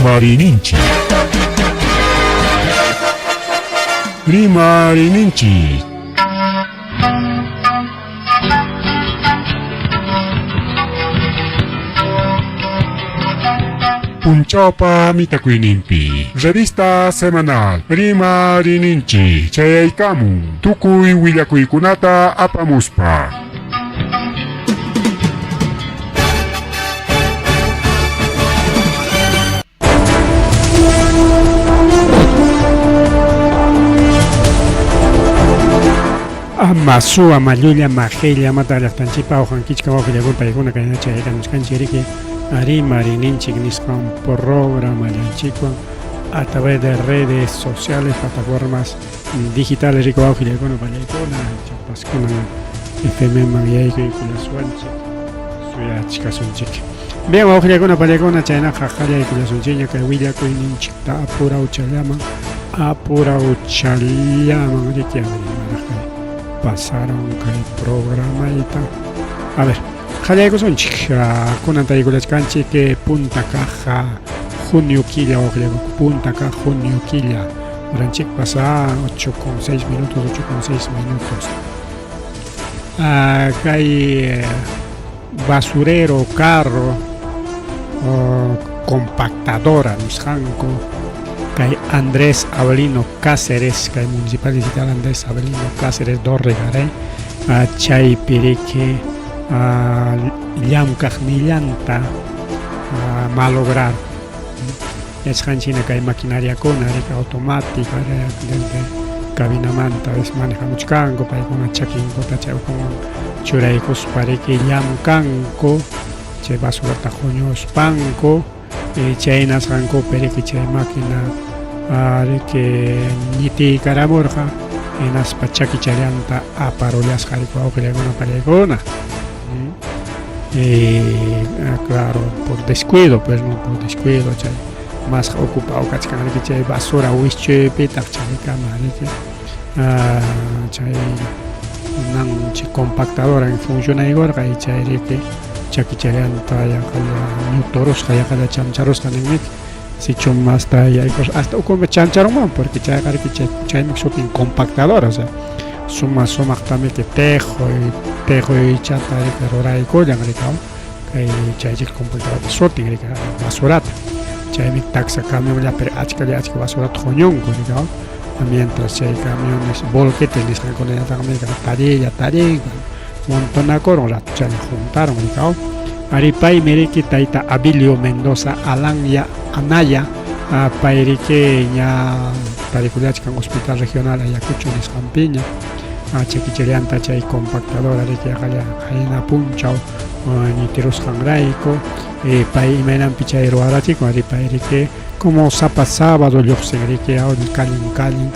Rimarininchi. Rimarininchi. Punchaupa mitakuinimpi. Revista semanal. Rimarininchi. Chayaykamu. Tukuy willakuykunata apamuspa. Masua Malulia Magelia Matalachtanchipa o Hankichka Ojalagulpa y una cadena chaycanos cancherique Rimarininchi Niscan programa Yanchiqua a través de redes sociales, plataformas digitales Rico Ojalaguna Palecona, Chapascona FM Magiaico y Culasuanchi Suya Chicasunchique. Bien, Ojalaguna Palecona, Chayna Jajalia y Culasunchiña, que Huilla Coininchita, Apura Uchalama, Riquiama. Pasaron el programa y tal. A ver, Jaleco son chica con antarícolas canche que punta caja junio quilla o punta caja junio quilla. Durante pasa 8,6 minutos, 8,6 minutos. Acá hay basurero, carro, compactadora, misjanco. Hay Andrés Avelino Cáceres, que hay municipal digital Andrés Avelino Cáceres Dorregaré, Chay Pirique, Llamcaj Millanta, malograr. Es Hanchina que hay maquinaria con arica automática, desde cabina manta, es maneja mucho canco, para con una chaquinco, tachao con churaicos, para que Llamcanco, che basura tajoño espanco. Chaynas ranco pere que chay máquina que niti caraborja en as pachaki chayanta a parolias jarico una palegona. Claro, por descuido, pues no por descuido, chay más ocupado cachcan que chay basura wiche pita chay cámara chay una compactadora en funciona igual que chay que chaquicharean talla kala toros kaya kala chancharos kanemik si chum más talla hasta como chancharon porque chay chay mix shopping compactadora, o sea suma también que tejo y chata que rora y collan recao que chay compactadora sorting que basurata chay mix taxa camión ya pero achka basurata joñón recao mientras chay camiones volquetes les con ella también tarea montona coron chay juntaron recao Aripay Meriki Taita Abilio Mendoza Alanya Anaya Pairique ña Pariculachcan Hospital Regional Ayacucho Niscampiña Chequicherianta Chay Compactadora de que Jaina Punchao Nitiros Hangraico Pai Menan Pichairo Aratico Aripairique como Zapa Sábado Yoxegrique Audi Calin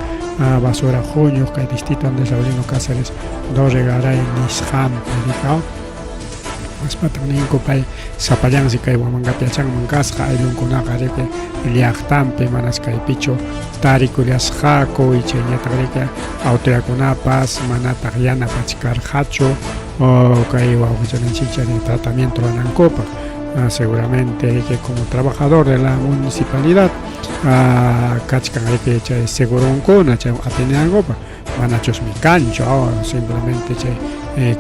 Basura Joños que distrito de Sabrino Cáceres Dorregaray Nisham Pericao Patronco pai Zapallan si kai Wamangapiachang Mancasca hay un conagareke Liachtampe Manas kai Picho Taricurias Jaco y Cheñatareque Auteaconapas Manatariana Pachcar Hacho o kai Chicha de tratamiento Anancopa. Seguramente que como trabajador de la municipalidad Cachcangareque seguro un cona Ateneangopa Manachos mi cancho simplemente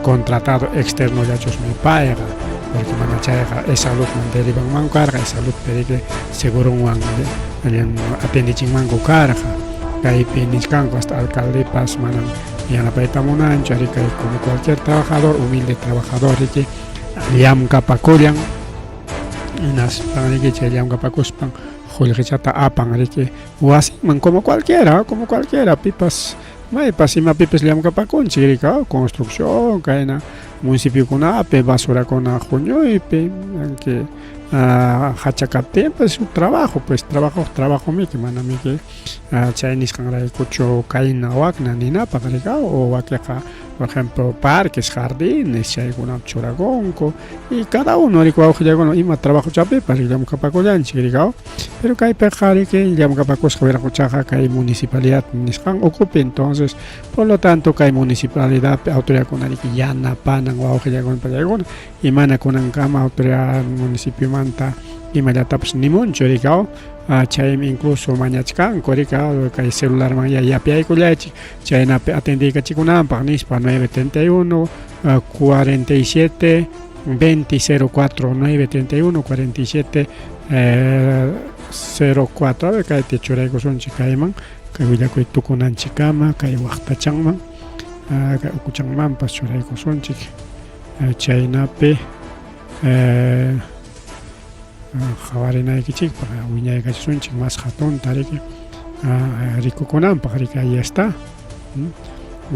contratado externo ya mi paga porque manachaya esa salud deriva man carga esa salud que seguro un apendichin mango carga kai peniscanco hasta alcalde pas manan y a la paita monancha rica como cualquier trabajador humilde trabajador que liam capacolian nas para que liam capacospan jolgechata apan que o así man como cualquiera pipas Mai pasima pipes liam capacón chirica construcción caena municipio con ape basura con ajoño y pe que hachacate pues su trabajo mi que mana mi que Chinese cangra cocho caina wakna ni na pagarika o wakeja por ejemplo parques jardines hay una choragonco y cada uno rico ojo ima trabajo chape para liam capacolan chirica pero que hay pejari que liam capacos que cochaja que hay municipalidad niscan ocupe entonces por lo tanto que hay municipalidad autoridad con ariquillana panan o ojo con palagon y mana con ancama autoridad municipio manta imalatapas nimunchu rikao chaymi incluso mañachkanku rikao kay celularman yapiaykullachik chaynapi atendiykachikunanpaq nispa 931 47 2004 931 47 04 a ver kayta churaykusunchik kayman kay willakuy tukunanchikkama kay waqtachanman kay ukuchanmanpas churaykusunchik chaynapi qawarinaykichikpaq wiñaykachisунchik mas hatunta riki rikukunanpaq riki ahí está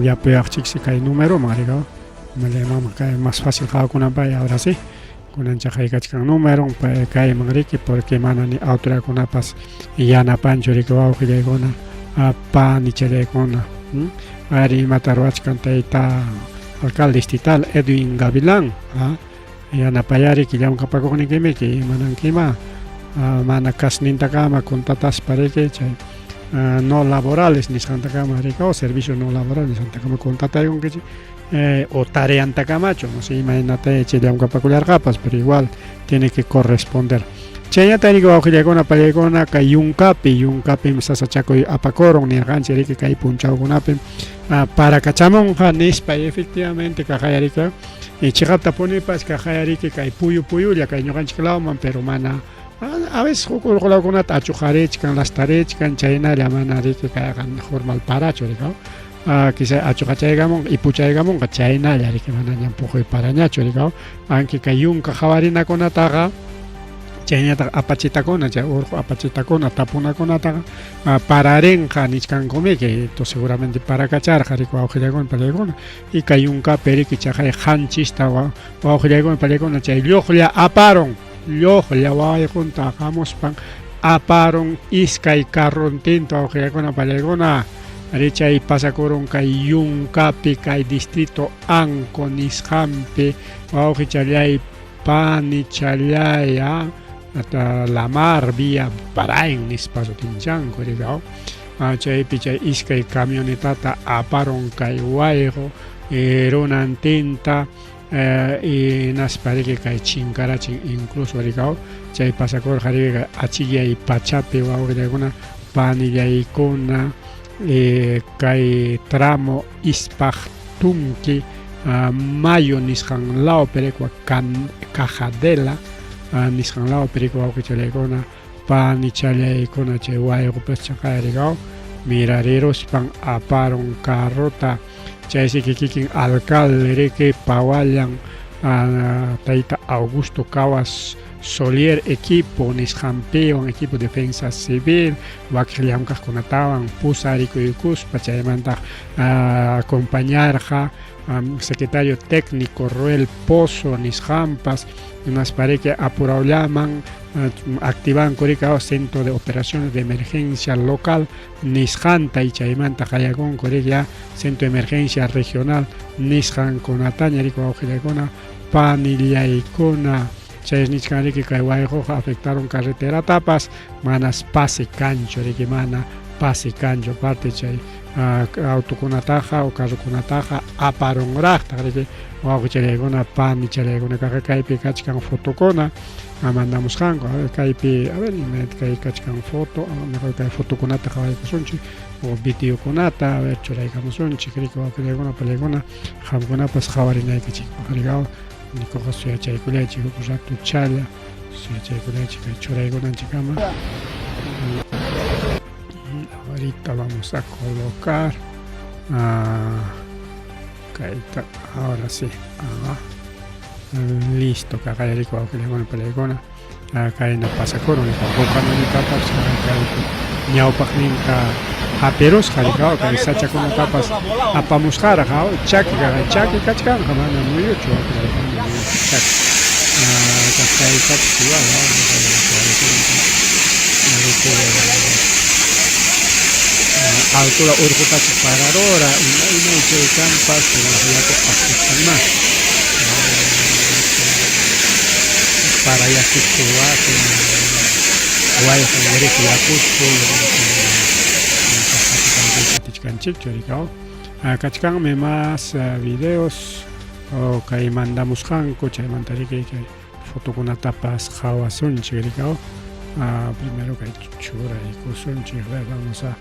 yapuyaqchiksi kay numeroman rikao mama kay más fácil qhawakunanpaq ahora sí kunanchaq haykachkan numero kayman riki porque mana ni autoridadkunapas yanapanchu riki wawqillaykuna panichallaykuna ari imata ruwachkan tayta alcalde distrital Edwin Gavilan yanapayari killamkapakuqninkimiki manankima mana kasnintakama contrataspa riki chay no laborales nisqantakama riki o servicios no laborales nisqantakama contrataykunkichik o tareantakamachu no sé imaynata chay llamkapakullarqapas pero igual tiene que corresponder chayñata riki wawqillaykuna pallaykuna kay yunkapi sasachakuy apakurun nirqanchik riki kay punchawkunapi para kachamunqa nispa efectivamente kaqayarika chiqapta punipas kaqayariki kay puyulla kay ñuqanchiklawman pero mana a veces urqulawkunata achuqarichkan lastarechkan chaynalla mana riki kayqa formal parachu rikao quizá achuqachaykamun ipuchaykamunqa chaynalla riki mana ñampuqoy parañachu rikao anki kay yunka qhawarinakunataqa chayñataq apachitakuna chay urqu apachitakuna tapunakunataqa pararinqa nichkankumiki to seguramente parakacharqa riki wawqillaykuna pallaykuna y kay yunkapi riki chaqay qanchista wawqillaykuna pallaykuna chay lluqlla aparun lluqlla wawaykunta aqamuspan aparun iskay carrontinta wawqillaykuna pallaykuna ari chay pasakurun kay yunkapi kay distrito Anco nisqanpi wawqichallay panichallay hasta la mar vía Parain nispaso tinchanko rikao chaypi chay iskay camionetata aparon kay wayqu runantinta naspa riki kay chinkarachin incluso rikao chay pasakurqa riki kay achillay pachapi wawqillaykuna panillaykuna kay tramo ispaqtunki mayo nisqanlawpi rikwa Cajadela nisqanlaw perico wawqichallaykuna panichallaykuna chay wayqupas chaqay rikao mirariruspan aparun carrota chaysi kikin alcalde riki pawallan tayta Augusto Cawas Solier equipo nisqanpiwan equipo defensa civil waqllamkaqkunatawan pusarikuykuspa chaymanta acompañarqa secretario técnico Roel Pozo nisqanpas naspariki apurawllaman activan kurika centro de operaciones de emergencia local nisqanta y chaymanta qayakunku riki centro de emergencia regional nisqankunataña riki wawqillaykuna panillaykuna chay nisqan riki kay wayquqa afectaron carreteratapas manas pase cancho riki mana pase cancho parte chay autokunataqa o carrokunataqa aparunraqta riki wawqichallaykuna panichallaykuna kaypi kachkan fotokuna mandamusqanku kaypi a ver kay kachkan foto mejor kay fotokunata qhawaykusunchik o videokunata a ver churaykamusunchik riki wawqillaykuna pallaykuna qamkunapas qhawarinaykichikpaq rikao nikuqa suyachaykullaychik huk rato challa suyachaykullaychik kay churaykunanchikkama. Ahorita vamos a colocar ahora sí listo kaqay riki wawqillaykuna pallaykuna kayna pasakurun bokananitapas ñawpaqninqa hapirusqa rikao kay sachakunatapas apamusqarqa chaki kachkanqa mana muyuchu wawqillaykuna chaki kaytapas igual altura urqutachik paradora imayna chaykanpas yaku qhaqchasqan más para yasikuwaqi wayqan riki yakusku tichkanchikchu rikao kachkanmi más videos o kay mandamusqanku chaymanta riki fotokunatapas hawasunchik rikaw. Primero que churaykusunchik, vamos a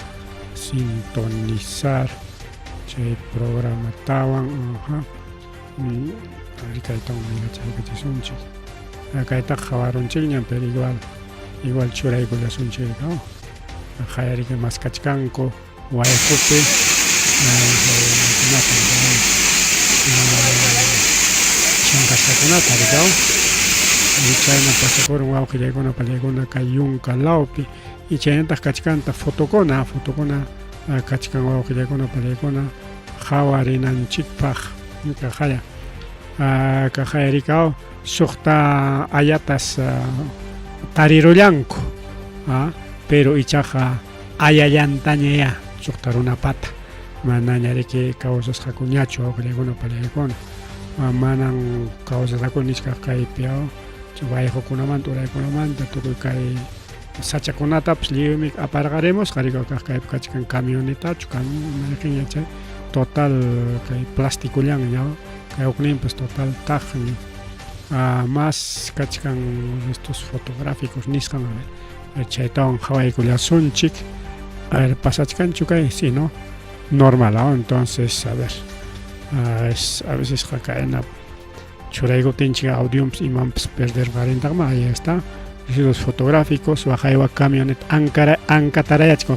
sintonizar chay programa tawan, rikayta migachaykachisунchik. Kayta hawarunchikña, pero igual churaykullasunchik rikaw. Hayarika maskachkanku waykupi chankashkakunata rikaw. Y chayna pasakurun wawqillaykuna pallaykuna kay yunka lawpi y chaynataq kachkanta fotokuna kachkan wawqillaykuna pallaykuna hawarinanchikpaq kajaya kajaya rikaw suqta ayatas tarirullanku pero ichaqa ayallantaña suqta runapata manaña riki kawsasqakuñachu wawqillaykuna pallaykuna manan kawsasqaku nisqa kaypi wayqukunamanta uraykunamanta tukuy kay sachakunatapas lliwmi aparqaremos qariqa kay kachkan camionetachu camioneta chay total kay plasticullanña kay hukninpas total taqña más kachkan estos fotográficos nisqan chaytawan hawaykullasunchik pasachkanchu kay sí no normal entonces a ver a veces kayna churaykutinchik audiompas imanpas perderqarintaqma ahí está registros fotográficos waqaywa camioneta ankatarayachik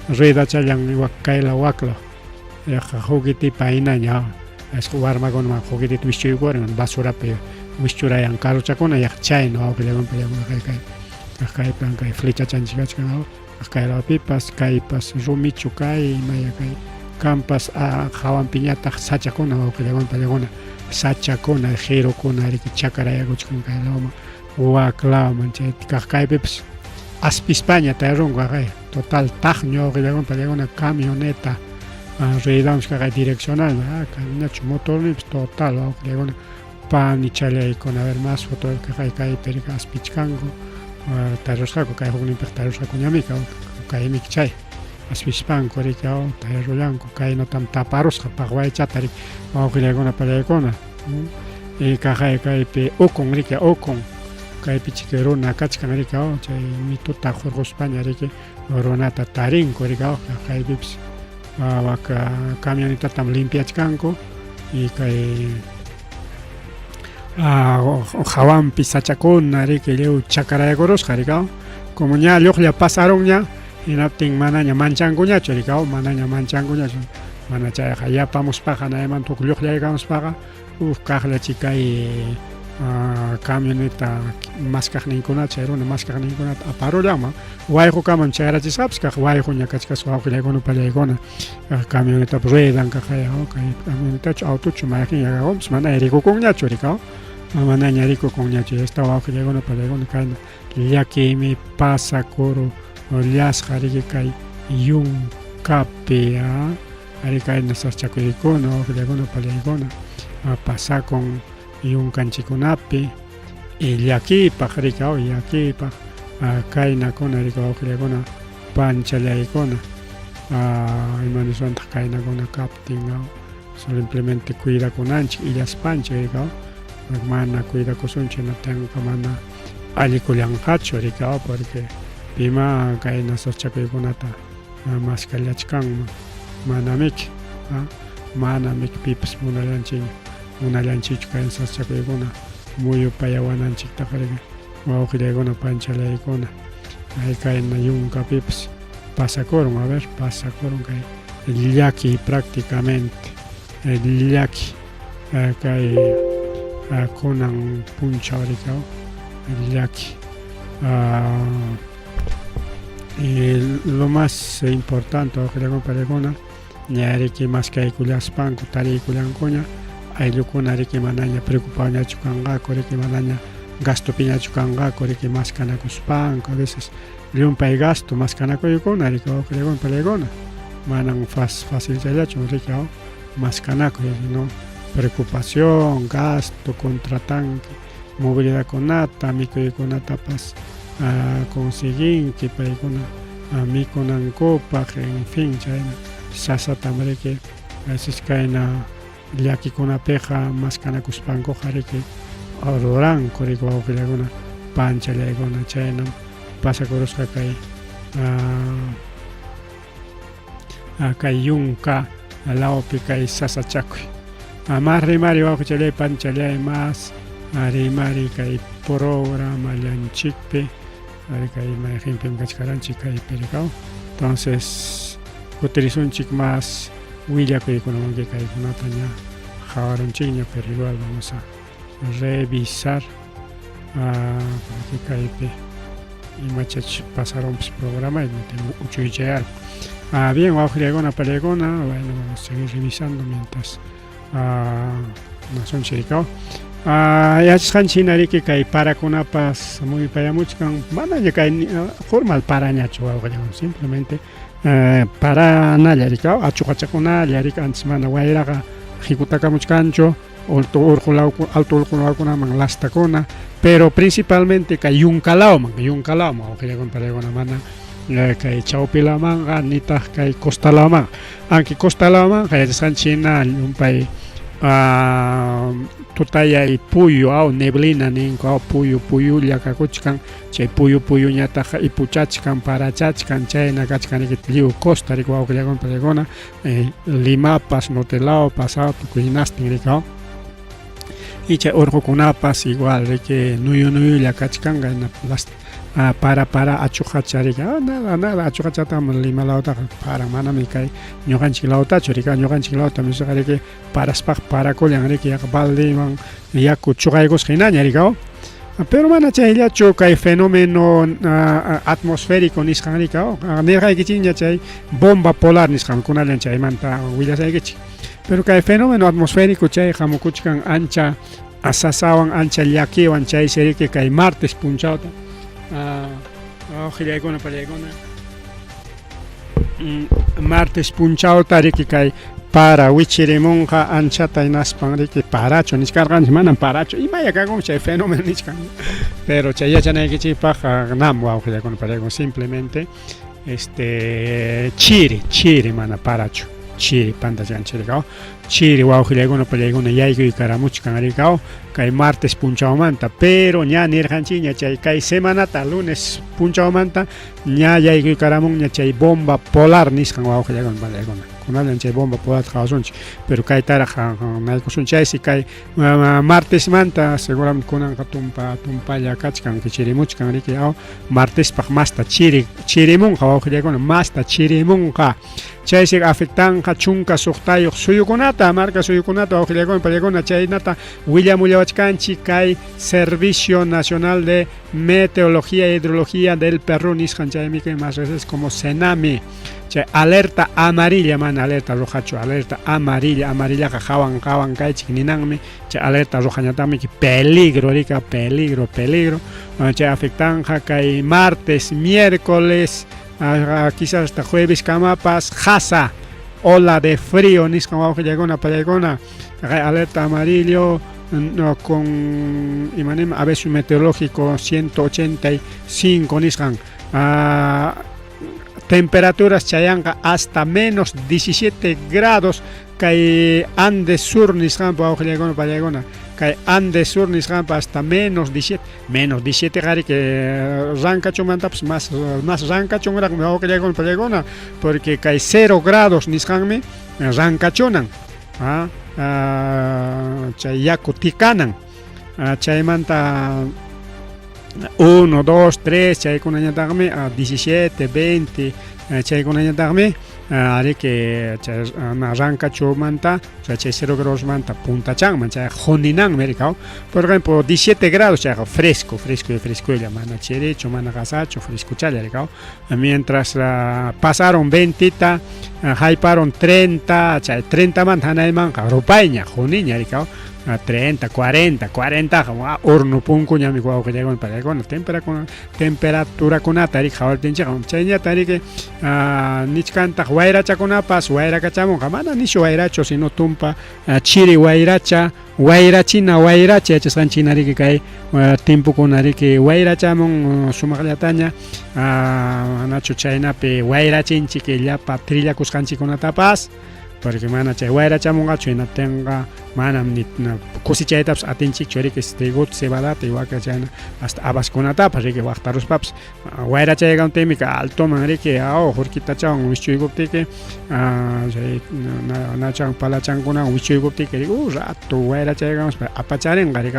ruedachallan kayla wakla juguetipa hinaña warmakunaman juguetita wischuykurin basurapi wischurayan carrochakuna chayno wawqillaykuna kaypan kay flechachanchik kachkan kaylapipas kaypas rumichu kay imaya kay kampas hawanpiñataq sachakuna wawqillaykuna sachakuna girokuna riki chakarayakuchkan kaylawman waklaman chay kaypipas aspispaña tarunqa kay total taqña wawqillaykuna camioneta ruedamos kay direccional caminachu motornipas total wawqillaykuna pani chalaykuna a ver más foto kaypi rika aspichkanku tarusqaku kay hukninpiq tarusqakuñami kaymi chay aspishpanku rika tayarullanku kaynotam taparusqa paqwaychata rika wawqillaykuna pallaykuna y kaypi ukun rika ukun kaypi chiki runa kachkan rika chay mituta hurquspaña riki runata tarinku rika kaypipas camionetatam limpiachkanku y kay hawanpi sachakuna riki lliw chakarayakurusqa rika como ña lluqlla pasarunña hinaptin manaña manchankuñachu rika manaña manchankuñachu mana chayqa yapamuspaqa nayman tukuy lluqllaykamuspaqa kaqllachi kay camioneta maskaqninkunata chay runa maskaqninkunata aparullanman wayqukaman chayrachisqapas kaq wayquña kachkasqa wawqillaykuna pallaykuna camionetapas ruedan kaqaya kay camionetachu autochu mayqinña kaqwanpas mana rikukunñachu rika manaña rikukunñachu esta wawqillaykuna pallaykuna kayna llakimi pasakuru llasqa riki kay yunkapi ari kayna sachakuykuykuna wawqillaykuna pallaykuna pasakun yunkanchikunapi y llakipaq rika llakipaq kaynakuna rika wawqillaykuna panchallaykuna imaniswantaq kaynakuna kaptin simplemente cuidakunanchik illaspanchik rika mana cuidakusunchik natanqa mana allikullanqachu rika porque pima kayna sachakuykunata maskallachkanman manamik pipas munallanchikchu kay sachakuykuna muyupayawananchiktaqa rika wawqillaykuna panchalaykuna kayna yunkapipas pasakurun a ver pasakurun kay llaki prácticamente llaki kay kunan punchaw rika llaki y lo más importante wawqillaykuna pallaykuna ña riki maskaykullaspanku tariykullankuña ayllukuna riki manaña preocupañachu kanqaku riki manaña gastopiñachu kanqaku riki maskanakuspanku a veces llumpay gasto maskanakuykuna riki wawqillaykuna pallaykuna manan facilchallachu riki maskanakuy no preocupación gasto contratanki movilidadkunata mikuykunatapas conseguinki paykuna mikunankupaq en fin chayna sasatam riki a veces kayna llakikunapiqa maskanakuspankuqa riki ruranku riku wawqiykuna panchallaykuna chaynam pasakurusqa kay yunka lawpi kay sasachakuy mas rimari wawqichallay panchallay mas rimari kay programa llanchikpi kay mayjinpim kachkaranchik kaypi rikaw entonces utilizunchik más willakuykunamanki kaykunata ña hawarunchikña pero igual vamos a revisar para que kaypi imachach pasaron programa y no tengo uchuychayal bien wawqiykuna palaykuna bueno vamos a seguir revisando mientras nasunchik rikaw yachasqanchik riki kay parakunapas muy payamuchkan manaña kay formal parañachu wawqiykuna simplemente paranalla rikaw achuqachakunalla rika antes mana wayraqa qhikutakamuchkanchu alto urqulawkunaman lastakuna pero principalmente kay yunkalawman wawqiykuna palaykuna mana kay chawpilamanqa nitaq kay costalawman aunque costalawman kay yachasqanchikna llumpay tutayay puyu aw neblina ninku aw puyulla kakuchkan chay puyuñataqa ipuchachkan parachachkan chayna kachkaniki lliw costa riku wawqiykuna palaykuna Limapas Notelaopas tukuynastin rikaw y chay urqukunapas igual riki nuyulla kachkanqa para achuqacha rika nada achuqachataman Lima lawtaqa para manami kay ñuqanchik lawtachu rika ñuqanchik lawta misqa riki paraspaq parakullan riki baldiman yaku chuqaykusqa hinaña rikaw pero mana chayllachu kay fenómeno atmosférico nisqan rikaw nirqaykichikña chay bomba polar nisqan kunallan chaymanta willasaykichik pero kay fenómeno atmosférico chay hamukuchkan ancha asasawan ancha llakiwan chaysi riki kay martes punchawta wawqiykuna palaykuna martes punchawta riki kay para wichirimunqa anchata hinaspan riki paracho niskarqanchik manan paracho imaya kankum chay fenómeno niskan pero chay yachanaykichikpaq nam wawqiykuna palaykuna simplemente chiri mana paracho chiri pantachanchik rikaw chiri wawqiykuna palaykuna yaykuyaramuchkan rikaw kay martes punchawmanta pero ña nirqanchikña chay kay semanata lunes punchawmanta ña yaykuyaramunña chay bomba polar nisqan wawqiykuna palaykuna kunallan chay bomba polar qawasunchik pero kaytaraq naykusunchik chaysi kay martesmanta seguramente kunanqa tumpalla kachkan chirimuchkan riki aw martespaq masta chirimunqa wawqiykuna masta chirimunqa chaysi afectanqa chunka suqtayuq suyukunata marca suyukunata wawqiykuna palaykuna chaynata willamuyawachkanchik kay Servicio Nacional de Meteorología y Hidrología del Perú nisqan chaymi kay más veces como Senami chay alerta amarilla mana alerta rojachu alerta amarillaqa hawan kaychik ninanmi chay alerta rojañatami peligro rika peligro chay afectanqa kay martes miércoles quizás hasta jueves kamapas jasa ola de frío nisqan wawqiykuna palaykuna kay alerta amarillo con aviso meteorológico 185 nisqan temperaturas chayanqa hasta menos 17 grados kay Andes Sur nisqanpa wawqiykuna palaykuna kay Andes Sur nisqanpa hasta menos 17 qari que rankachumantapas más rankachunraqmi wawqiykuna palaykuna porque kay 0 grados nisqanmi rankachunan chay yaku tikanan chaymanta 1, 2, 3 chaykunañataqmi 17, 20 chaykunañataqmi riki chay rankachumanta chay 0 grados manta puntachanman chay huninanmi rikaw por ejemplo 17 grados chayqa fresculla mana chirichu mana qasachu frescuchalla rikaw mientras pasaron 20ta hayparon 30 chay 30 manta hanaymanqa rupayña huniña rikaw 30, 40 horno punkuñami wawqiykuna palaykuna temperaturakunata rik hawartinchikqa chayñata riki nichkantaq wayrachakunapas wayrakachamunqa mana nishu wayrachu sino tumpa chiri wayrachina yachasqanchikna riki kay tiempukuna riki wayrachamun sumaqllataña manachu chaynapi wayrachinchik llapa trillakusqanchikkunatapas porque mana chay wayrachamunqachu hinatinqa manam ni cosechaitapas atinchikchu riki trigota cebadata y waka chayna hasta habaskunatapas riki waqtaruspapas wayrachaykamantimi altoman riki hurkitachawan wichuykuptiki chay nachan palachankunawan wichuykuptiki riki rato wayrachaykamaspa apacharinqa riki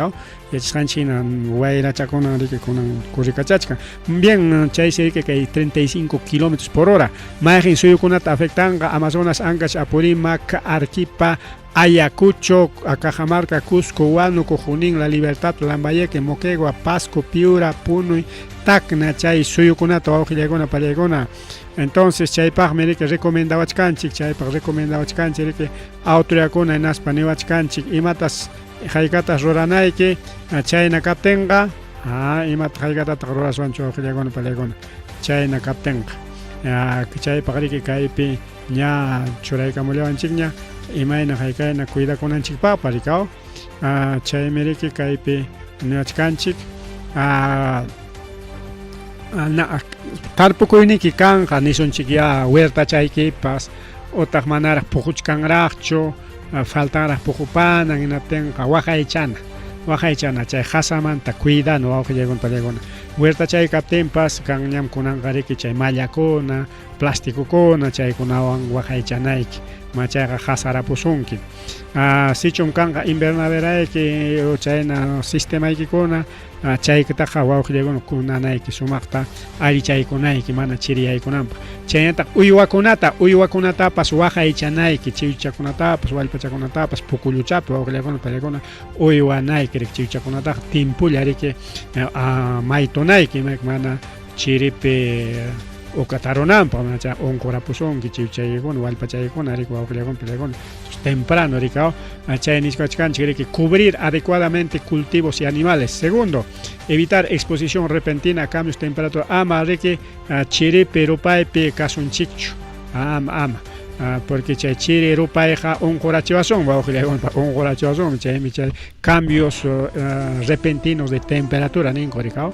yachasqanchikna wayrachakuna riki kunan kurikachachka bien chaysi riki kay 35 kilómetros por hora mayqin suyukunata afectanqa Amazonas Ancash Apurímac Arequipa Ayacucho, Cajamarca, Cusco, Huánuco, Junín, La Libertad, Lambayeque, Moquegua, Pasco, Piura, Punuy, Tacna, Chay, Suyukunata, Ojillegona, Pallegona. Entonces, Chaypaj, Merike, recomendawachkanchik, Chaypaj, recomendawachkanchik, que Autoriacuna, en Aspaniwachkanchik, y matas, Jaigatas, Roranaike, Chayna Captenga, Imat Jaigatas, Rorasuancho, Ojillegona, Pallegona, Chayna Captenga. Chaypaj, Riki, Kaipi, Nya, Churaicamulewanchik, Nya. Imayna haykayna cuidakunanchikpaqpa rikaw chaymiriki kaypi ñachkanchik tarpukuyniki kanqa nisunchik ya huertachaykipas utaq manaraq puquchkanraqchu faltanraq puqupanan hinaptinqa waqaychana chay qasamanta cuidano wawqillaykunpallaykunqa huertachaykaptinpas kan ñam kunanqa riki chay mallakuna plasticukuna chaykunawan waqaychanayki machayqa qasarapusunki sichum kanqa invernaderayki chayna sistemaykikuna chaykataqa wawqillaykuna kunanayki sumaqta allichaykunayki mana chiriyaykunanpaq chaynataq uywakunatapas waqaychanayki chiwchakunatapas wallpachakunatapas pukulluchapi wawqillaykuna pallaykuna uywanayki rik chiwchakunataqa timpulla riki maytunayki mana chiripi ukatarunanpaq mana onkorapusunki chiwchaykuna wallpachaykuna riki wawqillaykuna pallaykuna temprano rikao chay niskachkanchik riki cubrir adecuadamente cultivos y animales. Segundo, evitar exposición repentina a cambios de temperatura. Ama riki chiripi rupaypi kasunchikchu ama porque chay chiri rupayqa onkorachiwasun onkorachiwasun chay cambios repentinos de temperatura ninko rikao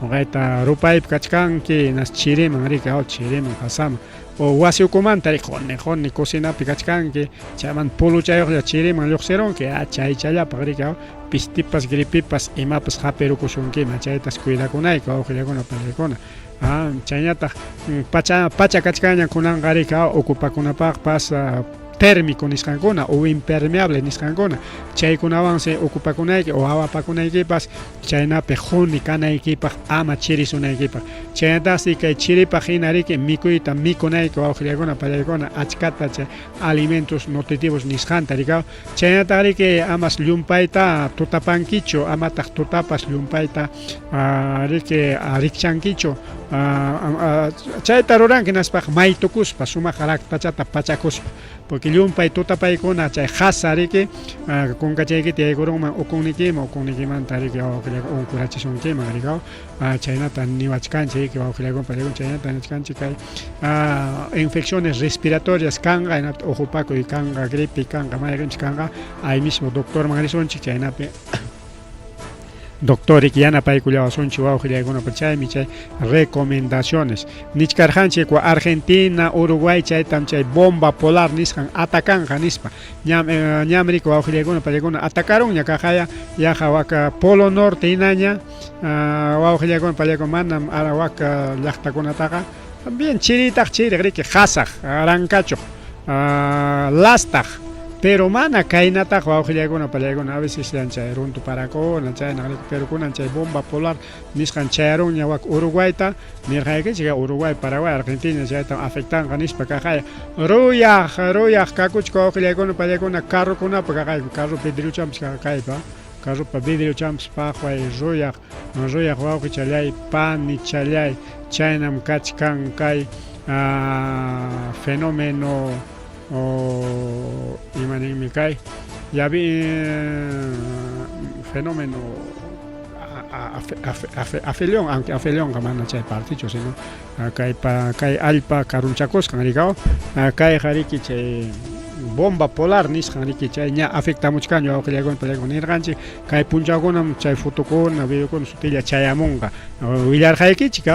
qayta rupaypi kachkanki nas chiriman rikao chiriman qasama o wasiukumanta riqoni cocinapi kachkanki chayman puluchayuqlla chiriman lluqsironki chaychallapaq rikao pistipas gripipas imapas hapirukusunkima chaytas cuidakunayki wawqillaykuna pallaykuna chaynataq pacha kachkaña kunanqa rika ocupakunapaqpas térmico nisqankuna o impermeable nisqankuna chaykunawansi ocupakunayki o hawapakunaykipas chaynapi qhuni kanaykipaq ama chirisunaykipaq chaynataqsi kay chiripaq hina riki mikuyta mikunayki wawqillaykuna pallaykuna achkata chay alimentos nutritivos nisqanta rikaw chaynataq riki amas llumpayta tutapankichu amataq tutapas llumpayta riki rikchankichu chayta ruranki naspaq maytukuspa sumaq raktachata pachakuspa porque llumpay tutapaykuna chay qasa riki kunkachaykita yaykurunman ukunnikimanta riki unkurachishunkiman rikaw chaynata niwachkanchik riki wawqillaykuna pallaykuna chaynata niwachkanchik kay infecciones respiratorias kanqa hinapti ujupakuy kanqa gripe kanqa mayqinchik kanqa ahí mismo doctorman risunchik chaynapi doctor yanapaykullawasunchik wawqillaykuna chaymi chay recomendaciones nichkarqanchik Argentina Uruguay chaytam chay bomba polar nisqan atakanqa nispa ñam riki wawqillaykuna pallaykuna atakarunña kaqaya yaqa waka polo norte hinaña wawqillaykuna pallaykuna manam waka llaqtakunataqa bien chiriq riki qasaq rankachuq lastaq pero mana kaynataq wawqillaykuna pallaykuna a veces chay runtu parakuna chayna pero kunan chay bomba polar nisqan chayarunña wak Uruguayta nirqaykichik Uruguay Paraguay Argentina chayta afectanqa nispa kaqaya ruyaq kakuchik wawqillaykuna pallaykuna carrukunapa kaqayku carru vidriuchapas kaqaypa carrupa vidriuchapas paqway ruyaq wawqi challay pani challay chaynam kachkan kay fenómeno imanimi kay yabi fenómeno afelión aunque afelión mana chay particho sino kay allpa karunchakusqan rikaw kay riki chay bomba polar nisqan riki chay ña afectamuchkanña wawqillaykuna pallaykuna nirqanchik kay punchawkunam chay fotokuna videokuna sutilla chayamunqa willarqaykichik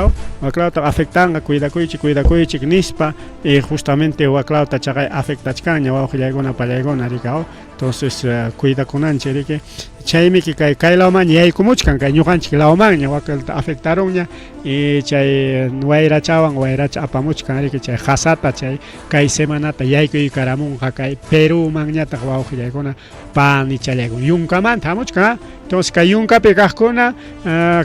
waklawta afectanqa cuidakuychik nispa justamente waklawta chaqay afectachkanña wawqillaykuna pallaykuna rikaw entonces cuida con anche que chaymi que kay lawman yaykumuchkan kay ñuqanchik lawmanña wakalta afectaronña y chay wayracha apamuchkan riki chay hasata chay kay semanata yaykuykamunqa kay Perú manñataq wawqillaykuna pani chayllaykuna yunkamanta hamuchkan entonces kay yunkapi kaqkuna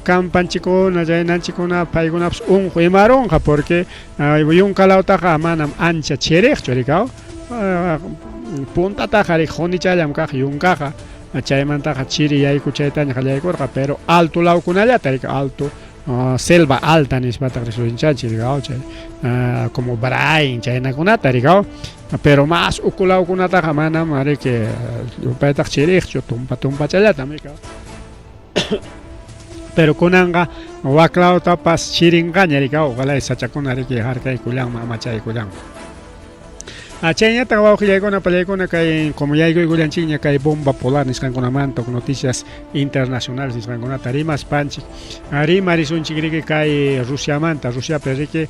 kampanchikuna chaynanchikuna paykunapas unqu imaronqa porque yunkalawtaqa manam ancha chiriqchu rikaw puntataqa rik qhunichayllam kaq yunkaqa chaymantaqa chiri yayku chaytaña qallaykurqa pero alto lawkunallata rika alto selva alta nisbata riqsinchanchik rikaw chay como Brain chaynakunata rikaw pero más ukulawkunataqa manam riki paytaq chiriqchu tumpa chayllata rikaw pero kunanqa waklawtapas chirinqaña rikaw walay sachakuna riki harkaykullanman ama chaykullanman chayñataq wawqillaykuna pallaykuna kay como yaykuykullanchikña kay bomba polar nisqankunamanta noticias internacionales nisqankunata rimaspanchik rimarisunchik riki kay Rusiapi riki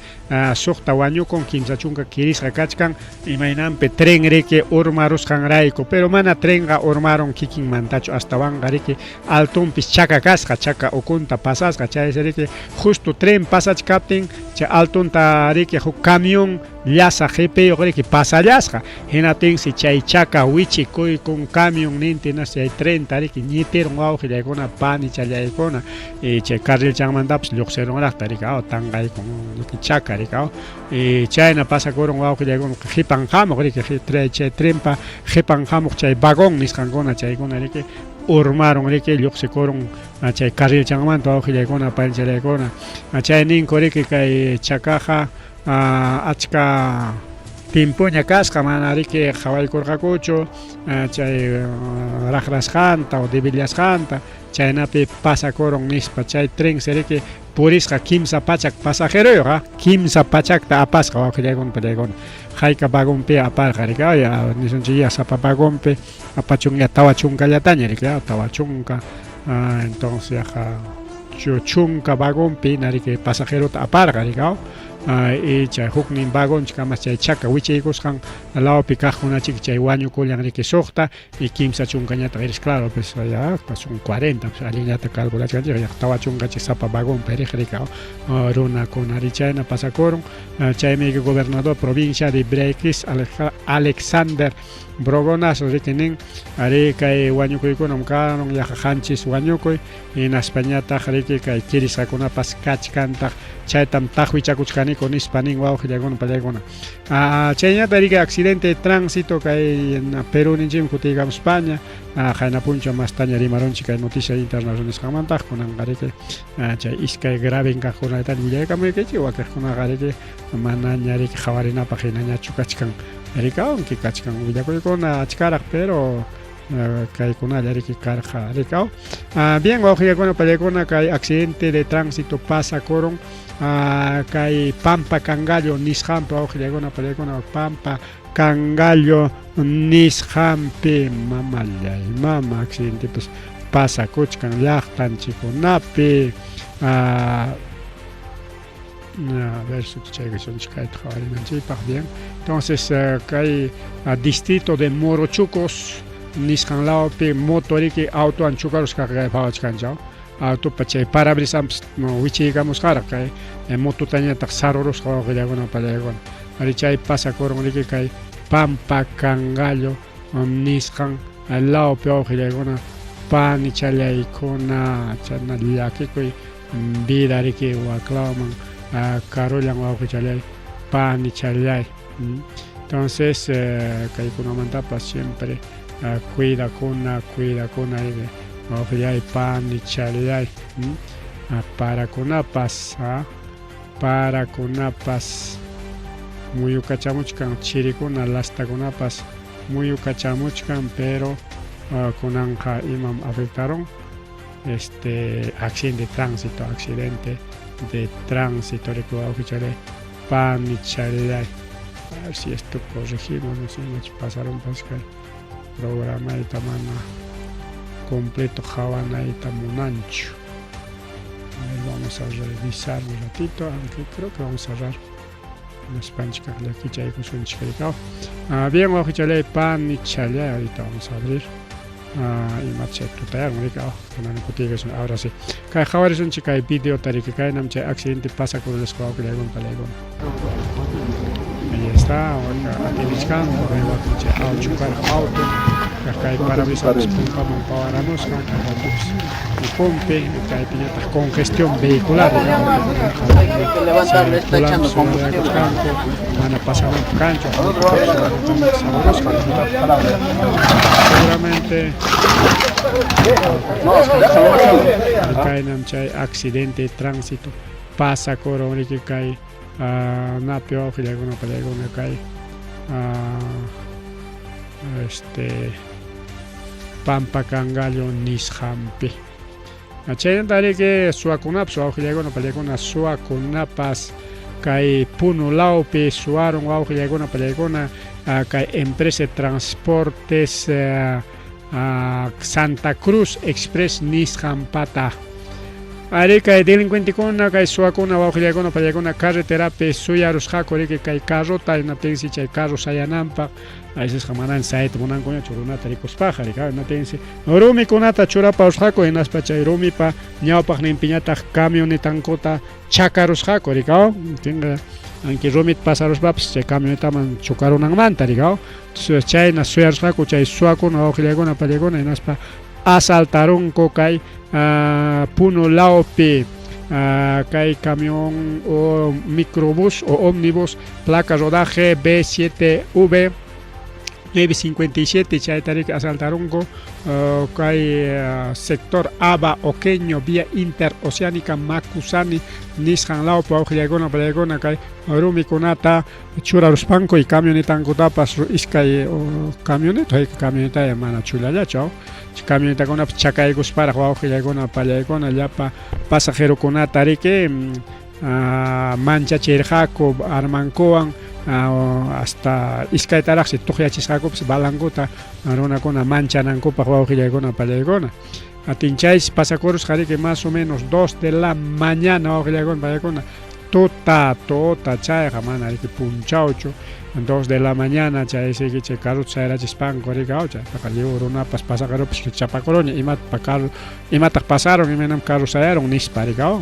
suqta wañukun kimsa chunka kirisqa kachkan imaynanpi tren riki urmarusqanrayku pero mana trenqa urmaron kikinmantachu astawanqa riki altunpis chaka kasqa chaka ukunta pasasqa chaysi riki justo tren pasachkaptin chay altunta riki huk camión llasa GPO riki pasallasqa hinatinsi chay chaka wichikuykun camión nintinas chay 30 riki ñitirun wawqillaykuna pani challaykuna y chay carrilchanmantapas lluqsirunraqta riki tanqaykun riki chaka riki y chayna pasakurun wawqillaykuna qipan hamuq riki chay trenpa qipan hamuq chay vagón nisqankuna chaykuna riki urmaron riki lluqsikurun chay carrilchanmanta wawqillaykuna panchallaykuna chay ninku riki kay chakaqa achka timpuña kasqa mana riki qhawaykurqakuchu chay raqrasqanta o debillasqanta chaynapi pasakurun nispa chay tren riki purisqa kimsa pachak pasajeroyuqa kimsa pachakta apasqa wawqillaykuna pallaykuna hayka vagonpi aparqa riki nisunchik sapa vagonpi apachunña tawa chunkallataña riki tawa chunka entonces chunka vagonpi nariki pasajerota aparqa riki y chay huknin vagonchik amas chay chaka wichaykusqan lawpi kaqkunachik chay wañukullan riki suqta y kimsa chunkañata eres claro pues ya son 40 pues aliñata calculachkanchik ya tawa chunkanchik sapa vagonpi riq riki runakuna chayna pasakurun chaymi gobernador provincia de Breikis Alexander Brogonazo riki nin ari kay wañukuykunam karon yaqa qanchis wañukuy hinaspañataq riki kay kirisqakunapas kachkantaq chaytam taqwichakuchkaniku nispa nin wawqillaykuna pallaykuna chayñata riki accidente de tránsito kay Perú ninchimi kutiykamun España qaynapuncha mastaña rimarunchik kay noticias internacionales qanmantaq kunanqa riki chay iskay grave kaqkunata willaykamuykichik wakiqkunaqa riki manaña riki qhawarinapaq hinañachu kachkan riki aunque kachkan willakuykuna achkaraq pero kaykunalla riki karqa riki bien wawqillaykuna pallaykuna kay accidente de tránsito pasakurun kay Pampa Cangallo nisqanpi wawqillaykuna pallaykuna Pampa Cangallo nisqanpi mama accidente pues pasakuchkan llaqtanchikunapi a ver si bien. Entonces, hay distrito de Morochucos, Niscanlaupi, Motoriki, Auto Anchucaros, Cargapachkanjao, Auto Pache, Parabrisam, Wichigamos Harakai, Motutaña Taxaros, Diagonal Palagon, Arichay pasa Coroniki, Pampa Cangallo, Niscan, Laupi, Diagonal, Panichalai, Kona, Chanaliaki, Bidariki, Waklaman. Carolan Wauquichalay, Pan y Chalay. Entonces, Kaikunamanta siempre cuida con Wauquichalay, Pan y Chalay. Para Kunapas, muy ucachamuchkan, Chiricuna, Lasta Kunapas, muy ucachamuchkan, pero Kunanja Imam afectaron accidente de tránsito, recuerdo Pan y Chalay. A ver si esto corregimos, no sé, me pasaron pascal programa y tamana completo Javana y tamunancho. A ver, vamos a revisar un ratito, aunque creo que vamos a cerrar España, aquí chay kusun chicaricao. Bien, ojo, chale pan y chale, ahorita vamos a abrir. Y marcha tutayar, maricao, que no putigas, ahora sí. Kai jawares un chica y video tarique, kai nam chay accidente pasa con el escuadro que le hago un palegón. Ahí está, aquí buscando, arriba que chay a chupar auto. Acá parabrisas pumpa paramos y pompe, acá hay piñatas congestión vehicular. Hay que levantarle, está echando combustible. Van a pasar un cancho. Seguramente acá hay accidente de tránsito. Pasa corona que cae napio, que alguna pelea cae. Pampa Cangallo Nishampi. Achayan tari que suakunap suaujilego no pelegona suakunapas kai puno laupe suaron aujilego no pelegona kai empresa de transportes Santa Cruz Express Nishampata. Ari kai delincuente kona kai suakuna aujilego no pelegona carretera pe suyarus hakori que kai carro tai na tensi chay carro sayanampa. A veces jamanan saet monan coña churuna taricos pájari, cabe no tense. Rumi conata chura paus jaco en aspachay rumi pa ñao pa nen piñata camionetan cota chacarus jaco, ricao. Tenga aunque rumi pasaros paps che camioneta man chocaron ang manta, ricao. Entonces chay na suyar jaco chay suaco na ojilegona palegona en aspa asaltaron kokay puno laope. Hay camión o microbús o ómnibus, placa rodaje B7V 957, Chaitarik asaltarongo, sector Aba Oqueño, vía interoceánica Macusani, Nishan Lao, Paujiagona, Palegona, Kai, Rumi Conata, Churaruspanco y camioneta Ancotapas, Iscay o camioneta, camioneta de Manachula, chao. Camioneta con una chacaigos para Paujiagona, Palegona, ya pasajero con Atarique, Mancha Cherjaco, Armancoan. Hasta Iskaitarach se toja chisakop balangota arona con una mancha nanco para jugar gilagona palegona. Atincháis pasacoros jari que más o menos 2 de la mañana o gilagona palegona. Tota chay jamana que punchaucho 2 de la mañana chay ese que checaron chay chispan coricao chay para llevar una pasacaro pues chapa colonia y mat pasaron y menam carro sayaron nis paricao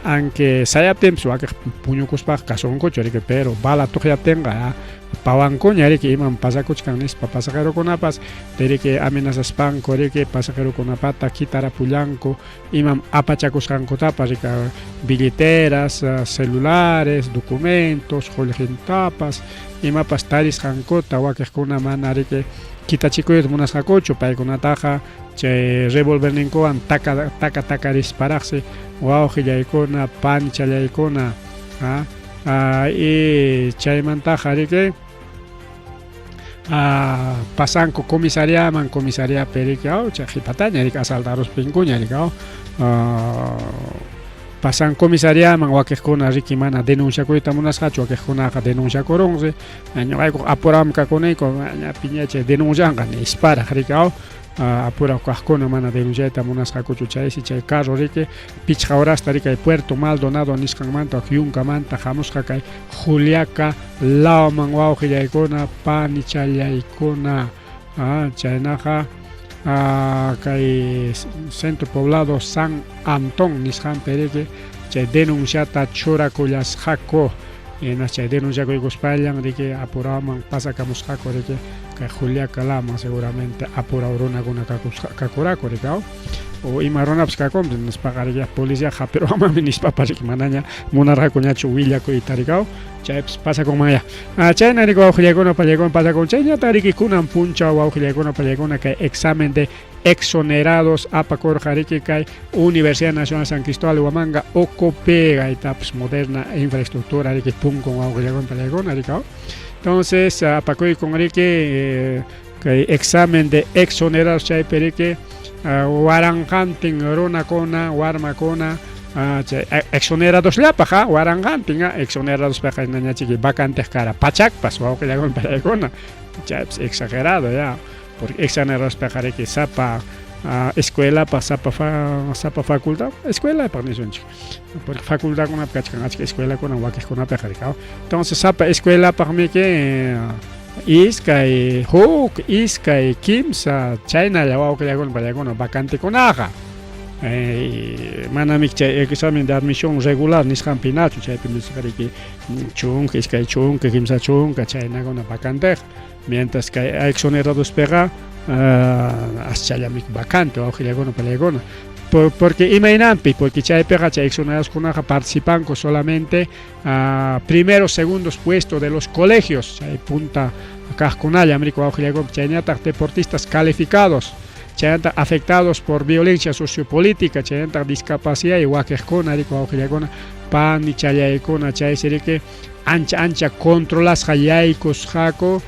aunque saya temso que puño cuspa casón coche que pero bala to ya tenga pawanco nyari que imam pasa coche canis pasajero con apas tere que amenazas pan core que pasajero con apata quitara pulanco imam apachacos canco tapas billeteras celulares documentos tapas imam pastaris cancota wa que con una manare que quita chico es unas cacocho para con ataja che revolver nincoan taca dispararse wow que ya icona pancha la icona y chaymantaja de que pasan con comisaría pericao chajipataña y asaltaros pincuña pasan comisaría man wakejkona rikimana denuncia coita monas hacho wakejkona denuncia coronze año hay apuram ka coneko piñache denuncia gan dispara rikao apura cuajcona mana denunciata monas hacho chay si chay carro rike pichja horas tarika Puerto Maldonado niskan manta yunka manta jamos kai Juliaca lao man wao icona pani chaya icona chaynaja kai centro poblado San Antón niskan pereke chay denunciata chora collas jaco en chay denuncia ko gospallan de que apuraman pasa camus jaco de que Juliaca lama seguramente apura urona con kakura coricao o imarona pskacom nos pagaría policía ja pero ama mis papas que manaña monarra coñacho huilla co itaricao chay pasa con maya chay narico Juliacona palegón pasa con chay tariki kunan puncha o Juliacona palegona que examen de exonerados apacor jariki kai Universidad Nacional San Cristóbal Huamanga ocopega etapas moderna e infraestructura de que pun con Juliacona palegona ricao. Entonces, apacoy con que examen de exonerados chay perique waranganting ronacona warmacona exonerados la paja waranganting exonerados paja naña chiqui vacantes cara pachak pasó que le con palegona chay exagerado ya porque exonerados paja que sapa escuela para sapa facultad, escuela para nisunchi. Porque facultad con una kachkan, escuela con una wakis con una pejaricao. Entonces sapa escuela para mí que iskay huk iskay kimsa chayna llawawkllawan pallaykuna vacante kunaqa manami chay examen de admisión regular nisqanpi nachu chaypi nisqariki chunka iskay chunka kimsa chunka chaynakuna vacanteqa mientras que exonerados pega aschallamik vacante wawqillakuna pallaykuna porque imaynanpi porque chaypiqa chay exonerados kunaqa participan solamente primeros segundos puestos de los colegios chay punta kaqkunalla amriku wawqillakuna chaynataq deportistas calificados chaynataq afectados por violencia sociopolítica chaynataq discapacidad y wakiqkuna riku wawqillakuna pani chayaykuna chay siriki ancha controlasqa yaykusqaku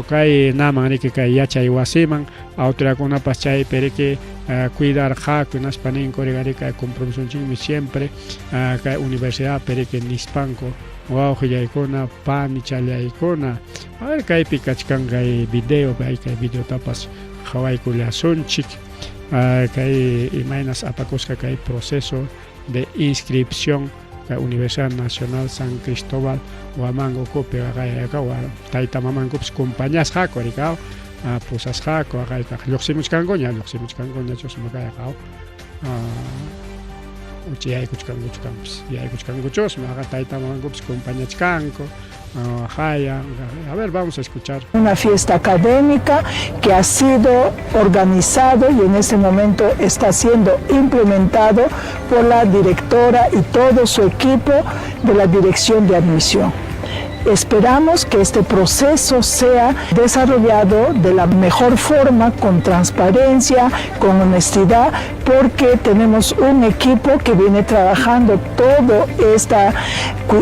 kay naman riki kay yachay wasiman autoridadkunapas chay periki cuidar haku naspanin kay compromiso siempre kay universidad periki nispanko wawqillaykuna pani challaykuna a ver kaypi kachkan kay video kay videotapas qhawaykullasunchik kay imaynas apakusqa kay proceso de inscripción kay Universidad Nacional San Cristóbal Huamango kupi kayqa tayta mamankupas compañasqaku rikaw pusasqaku kayqa lluqsimuchkankuña chusma kayqa yaykuchkankuchusma tayta mamankupas compañachkanku a ver, vamos a escuchar. Una fiesta académica que ha sido organizado y en este momento está siendo implementado por la directora y todo su equipo de la Dirección de Admisión. Esperamos que este proceso sea desarrollado de la mejor forma, con transparencia, con honestidad, porque tenemos un equipo que viene trabajando todo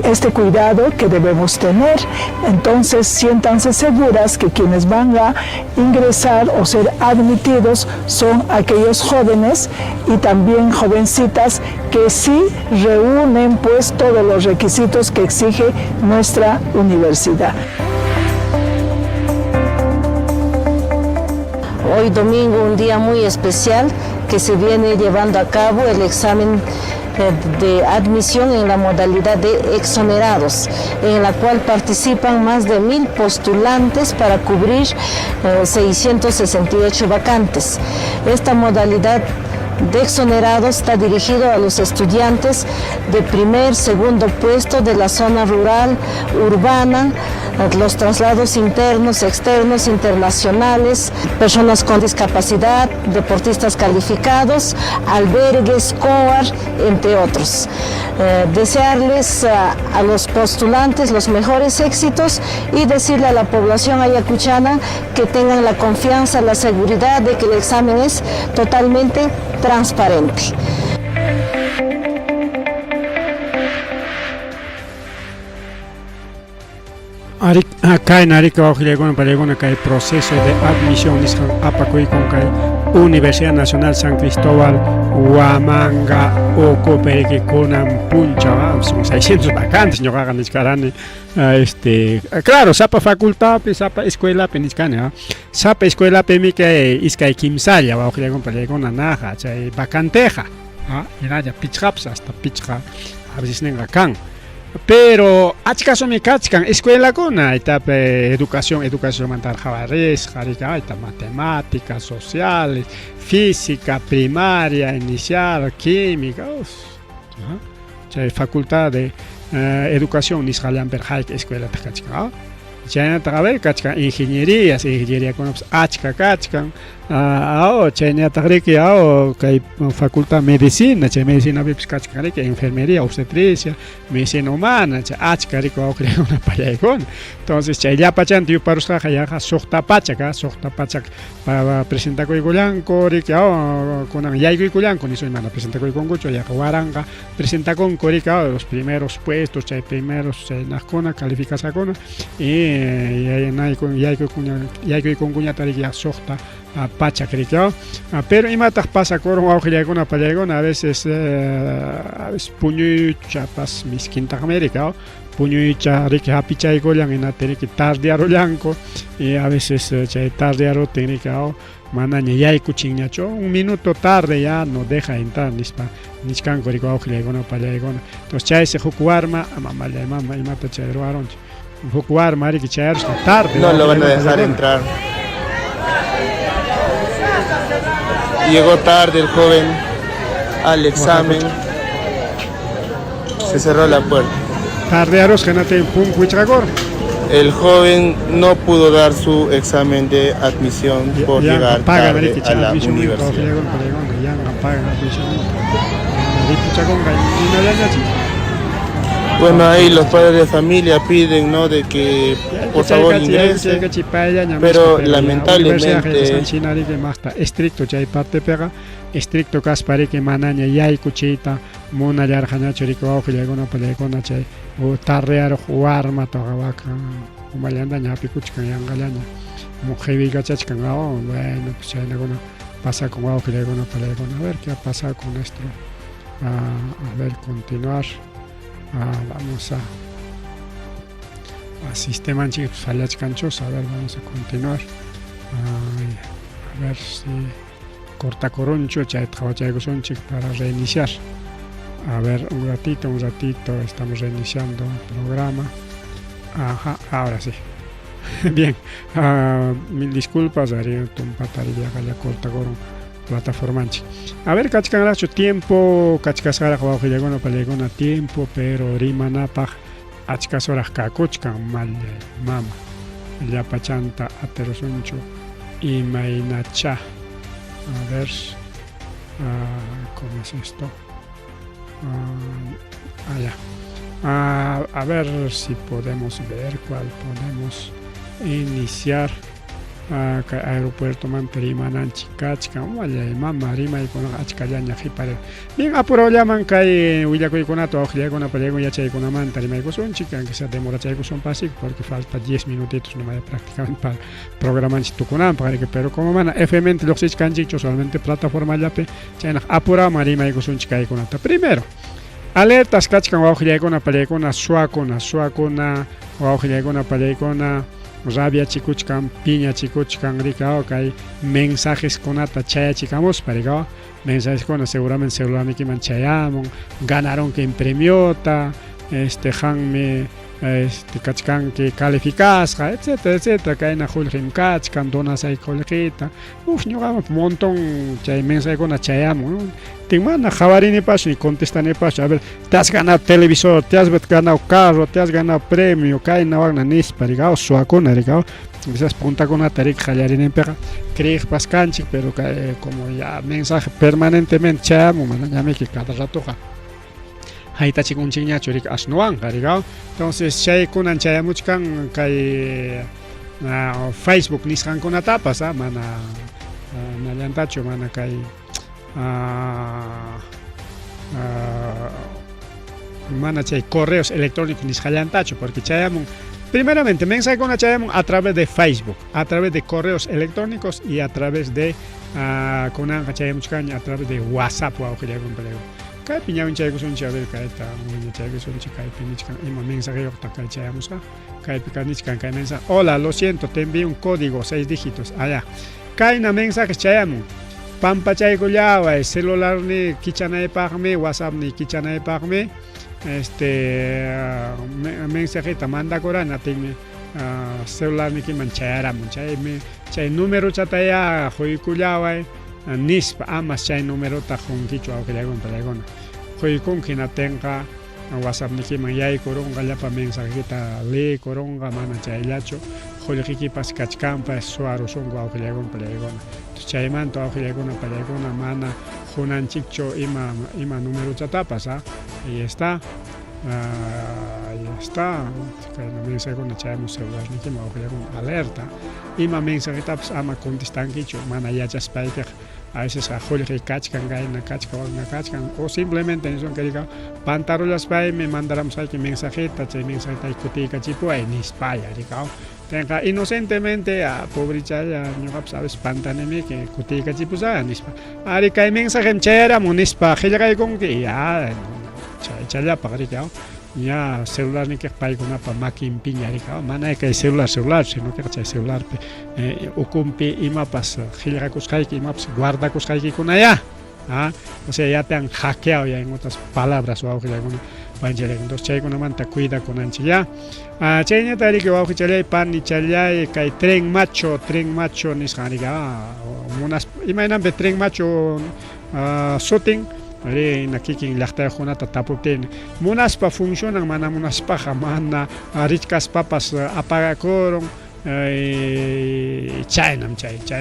este cuidado que debemos tener. Entonces, siéntanse seguras que quienes van a ingresar o ser admitidos son aquellos jóvenes y también jovencitas que sí reúnen pues todos los requisitos que exige nuestra universidad. Hoy domingo, un día muy especial que se viene llevando a cabo el examen de admisión en la modalidad de exonerados, en la cual participan más de 1000 postulantes para cubrir 668 vacantes. Esta modalidad de exonerados está dirigido a los estudiantes de primer, segundo puesto de la zona rural, urbana, los traslados internos, externos, internacionales, personas con discapacidad, deportistas calificados, albergues, COAR, entre otros. Desearles a los postulantes los mejores éxitos y decirle a la población ayacuchana que tengan la confianza, la seguridad de que el examen es totalmente transparente. Kay narika wawqillakuna pallaykuna kay proceso de admisión nisqan apakuyku kay Universidad Nacional San Cristóbal Huamanga Ocoperiki kunan puncha son 600 vacantes ñuqaqa niskarani claro sapa facultadpi sapa escuelapi nisqani sapa escuelapimi kay iskay kimsalla wawqillakuna pallaykuna naqa chay vacanteja iraya pichqapas hasta pichqa a veces ninqa kan. Pero achkasumi kachkan escuelakuna etapa educación mental javarés jarika matemáticas sociales física primaria inicial química facultad de educación nisqallan haik escuela kachkan chaynataq kachkan ingeniería kunapas achka kachkan chaynataq riki kay facultad medicina chay medicinapipas kachkan riki enfermería obstetricia medicina humana chay achka riki wawqillakuna pallaykuna entonces chay llapachanta yuparusqaqa yaqa suqta pachak presentakuykullanku riki kunan yaykuykullanku nisu imana presentakuykunkuchu yaqa waranqa presentakunku riki los primeros puestos chay primeros chaynaqkuna calificasqakuna y yaykuykunkuñata riki suqta pacha creo, pero imataq pasa koron wawqillaykuna pallaykuna a veces puñuychapas miskintaq América puñuycha riki hapichaykullan hinata riki tardearullanku y a veces chay tardearutin rika manaña yaykuchinñachu un minuto tarde ya no deja entrar nishkanku riki wawqillaykuna pallaykuna entonces chaysi huk warma mama imata chay ruwaronchik huk warma riki chayarushka tarde no lo van a dejar entrar. Llegó tarde el joven al examen, se cerró la puerta. Tardearos que no te punkuichagor. El joven no pudo dar su examen de admisión por llegar tarde a la universidad. Bueno, ahí los padres de familia piden, ¿no?, de que por favor ingrese, pero lamentablemente estricto chay parte pega estricto kaspari que manaña yay kuchita mona yarjana chorico wawqillaykuna pallaykuna chay tarrear warma tawaka umayanda ñapi kuchkan yanqallaña mujebi kachachkan bueno pues chaynakuna pasa con wawqillaykuna pallaykuna a ver qué ha pasado con esto. A ver, continuar. Vamos a sistema chicos fallachcanchos, a ver, vamos a continuar. A ver si corta coroncho para reiniciar. A ver, un ratito, estamos reiniciando el programa. Ajá, ahora sí. Bien, mil disculpas, haría un pataría que ya corta coroncho. Plataforma. A ver, kachkanaracho tiempo, kachkasara wawqillaykuna pallaykuna tiempo, pero rimanapaq achkas horas kakuchkan mal mama llapachanta aterusunchu imaynacha. A ver, ¿cómo es esto? A ver si podemos ver cuál podemos iniciar. Aeropuerto Manterimananchi Kachkan vaya mama rima y con achkallaña jipare bien apuro llaman kai willakuykunato awqillaykuna pallaykuna yachaykuna manta rimaykusunchik aunque sea demorachaykusun pasik porque falta 10 minutitos nomás prácticamente para programanchik tukunanpaq pero como mana FM lluqsichkanchikchu solamente plataforma llapi chaynaq apurama rimaykusunchik kaykunata primero alertas kachkan wawqillaykuna pallaykuna suakuna wawqillaykuna pallaykuna rabia chikuchkan, piña chikuchkan, ricao, que mensajes con ata chaya chicamos, parigao, mensajes con seguramente celular que manchayamon, ganaron que impremiota, hanme, kachkan que calificasca, etcétera, que hay na julgim kachkan, donas hay colgita, ñogamos un montón, chay mensajes con chayamon, te manda jabarini paso y contestan paso, a ver, te has ganado televisor, te has ganado carro, te has ganado premio, que hay na wagna nis, parigao, suacona, rigao, quizás punta con una tarik jayarin en pega, creig pascanchi, pero como ya mensaje permanentemente chayamon, ya me que cada rato haita chikun chiña churik asnuan garigao entonces chay kunan chayamuchkan kay Facebook nisqan kunatapas mana nallantachu mana kay mana chay correos electrónicos nisqallantachu porque chayamun primeramente mensaje kuna chayamun a través de Facebook, a través de correos electrónicos y a través de kunan chayamuchkan a través de WhatsApp wawqillaykuna kay piñawan chaykusunchik a ver kayta chaykusunchik kaypi nichkan ima mensajeyoqta kay chayamusqa kaypi nichkan kay mensaje hola lo siento te envío un código 6 dígitos allá kayna mensajes chayamun pampachaykullaway celular ni kichanaypaqmi WhatsApp ni kichanaypaqmi mensajeta mandakurana tinmi celular ni kiman chayaramun chay número chataya quykullaway nispa amas chay número ta junkichu awqillaykuna pallaykuna quykunkina tenqa WhatsApp nikiman yaykurunqa llapa mensajeta leykurunqa mana chayllachu qullqikipas kachkanpas suwarusunqa awqillaykuna pallaykuna chaymanta awqillaykuna pallaykuna mana junanchikchu ima número chatapas y está kayna mensajekuna chaymun celular nikiman awqillaykuna alerta ima mensajetapas ama contestankichu mana yachaspaypiq a veces a julio que cachcan, gaina cachcan, o simplemente no son que diga pantarolas para me mandaremos aquí mensajeta, che mensajeta y cutica chipo ahí ni spaya, diga. Tenga inocentemente a pobre chaya, no sabes pantaneme que cutica chipo sa nispa. Ari kai mensaje chera munispa, que ya con que ya chaya para diga. Ya celular ni que pai con apa makin pinya diga. Mana que celular, sino que chay celular ocupe y mapas, gira cuscai que maps guarda cuscai que con allá. O sea, ya te han hackeado ya en otras palabras o algo que entonces chay con una manta cuida con ancha ya. Chay ni tari que bajo chay pan ni chay kai tren macho ni saniga. Munas imaginan be tren macho shooting. Na kiking lakta junata taputen. Munas pa funcionan mana munas pa jamana richkas papas apaga koron. Chay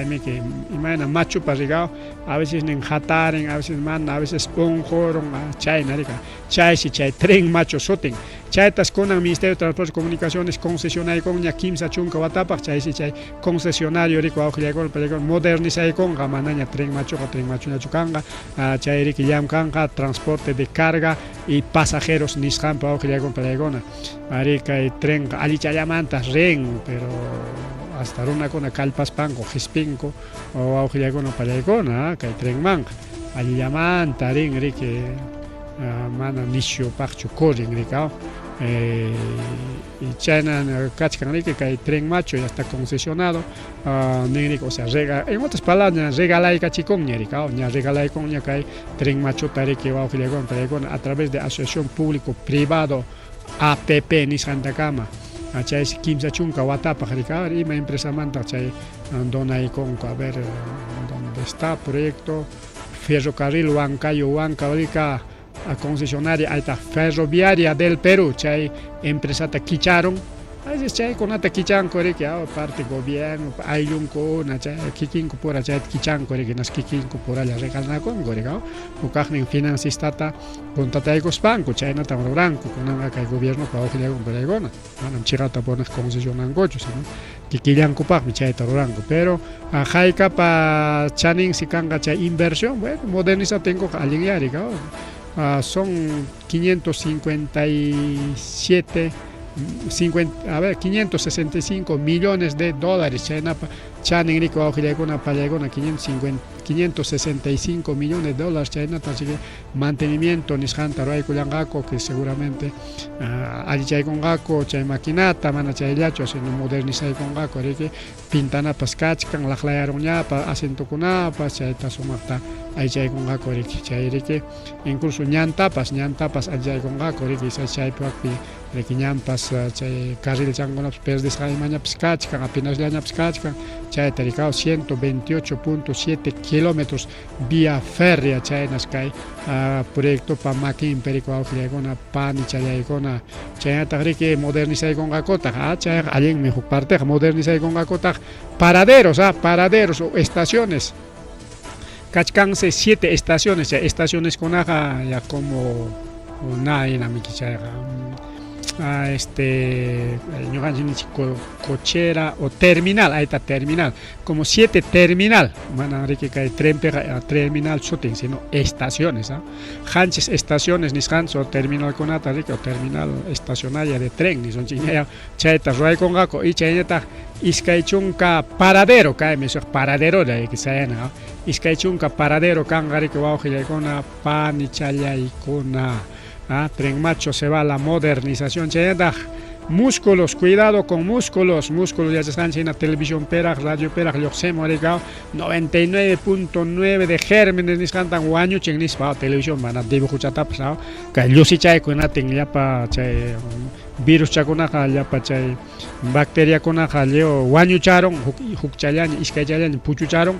me que imagina macho para a veces en jataren, a veces man, a veces ponjoron, chay narica, chay tren macho soten, chay tas con el Ministerio de Transportes y Comunicaciones concesionario con ya kimsa chunka watapa, chay concesionario rico auxiliar con modernizar con gamanaña tren macho na chukanga, chay rico yam kanga transporte de carga y pasajeros nishan para auxiliar con pelegona, arica y tren alichayamantas ren, pero hasta una con calpas panco, gispinco o auxiliar con palegona, que hay tren man, allí llaman tarín rique mana nisio pacho corin ricao y china cachcan rique que hay tren macho ya está concesionado o sea en otras palabras regalai cachicón ricao ya regalai con ya que hay tren macho tarique o auxiliar con palegona a través de asociación público privado APP ni Santa Cama. Chay kimsa chunka watapa ricar y me empresa manta chay dona y con a ver dónde está proyecto ferrocarril Huancayo a concesionaria alta ferroviaria del Perú chay empresa ta quicharon a veces chay con ata quichan core que parte gobierno hay un con chay kikin ko pora chay quichan core que nas kikin ko pora la regalna con core ka o kahnin financista ta contata ecos banco chay na ta branco con nga kay gobierno pa okhile con pelegona manam chirata ponas concesionan gocho sino kikilan ko pa chay ta branco pero a jaika pa chanin sikanga chay inversión bueno moderniza tengo alinear ka son 565 millones de dólares. China Enrico Aujilagona Palegona 565 millones de dólares. China así que mantenimiento Nishanta Roy Kulangako que seguramente Alichay Gongako, Chay Maquinata, Mana Chaylacho, sino modernizar Gongako, que pintana Pascachkan, la Clayaroña, Acento Kunapa, Chayta Sumata, Alichay Gongako, que incluso Ñantapas, Alichay Gongako, que Chay Puapi. Requiñampas, chay carril changonaps pers de Saimaña Pskachkan, apenas Llaña Pskachkan, chay tericao 128.7 kilómetros vía férrea, chay naskai, proyecto pa makin perico auxiliagona, pan y chayaigona, chay atagrique modernizar con gakota, chay alguien mejor parte, modernizar con gakota, paraderos o estaciones. Cachcanse 7 estaciones con aja ya como una en la miquichaga. Cochera o terminal, ahí está terminal, como 7 terminal, terminal shooting, sino estaciones, hanches estaciones, ni hanch o terminal con o terminal estacionaria de tren, ni son chineas, chaita, ruay con gaco, y chaita, iskaichunka paradero, paradero de ahí que se llama, iskaichunka paradero, kangari que va a con pan y chaya y con tren macho se va a la modernización. Músculos, cuidado con músculos ya se están en la televisión Peraj, radio Peraj, 99.9 de gérmenes ni cantan guaño chingnis pa televisión van a dibujar chatap sao que lucy chay con una ya pa chay virus chakuna ya pa chay bacteria con leo guaño charon hukchayan iskayayan puchucharon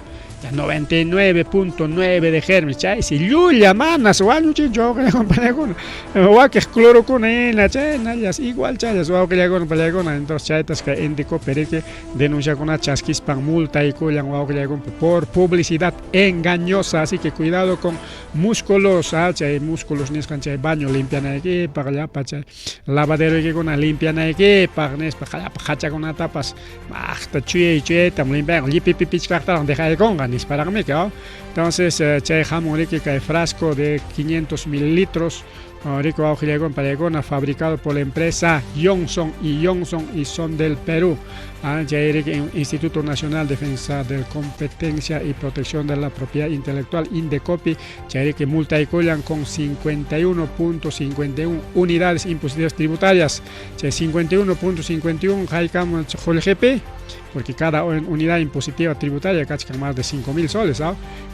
99.9 de gérmenes, chay, si lluya manas, guaño chincho, que le acompaña con, o que es cloroconina, chay, nayas, igual chayas, o que le acompaña con, entonces chaytas que indico, pero que denuncia con una chasquispan multa y cuyan, o que le acompaña por publicidad engañosa, así que cuidado con músculos, chay, músculos, ni es chay, baño limpian aquí, para allá, para chay, lavadero, kuna limpianayki pagnespa hachakunatapas maqta chuyaytam limpian llipipipichkaqtaran dejaykunqa nisparaqmi entonces chay hamunriki kay frasco de 500 mililitros rico auxiliar para fabricado por la empresa Johnson y son del Perú. Instituto Nacional de Defensa de Competencia y Protección de la Propiedad Intelectual, Indecopi, que multa y con 51.51 unidades impositivas tributarias. 51.51 Haikam GP, porque cada unidad impositiva tributaria cacha más de 5.000 soles.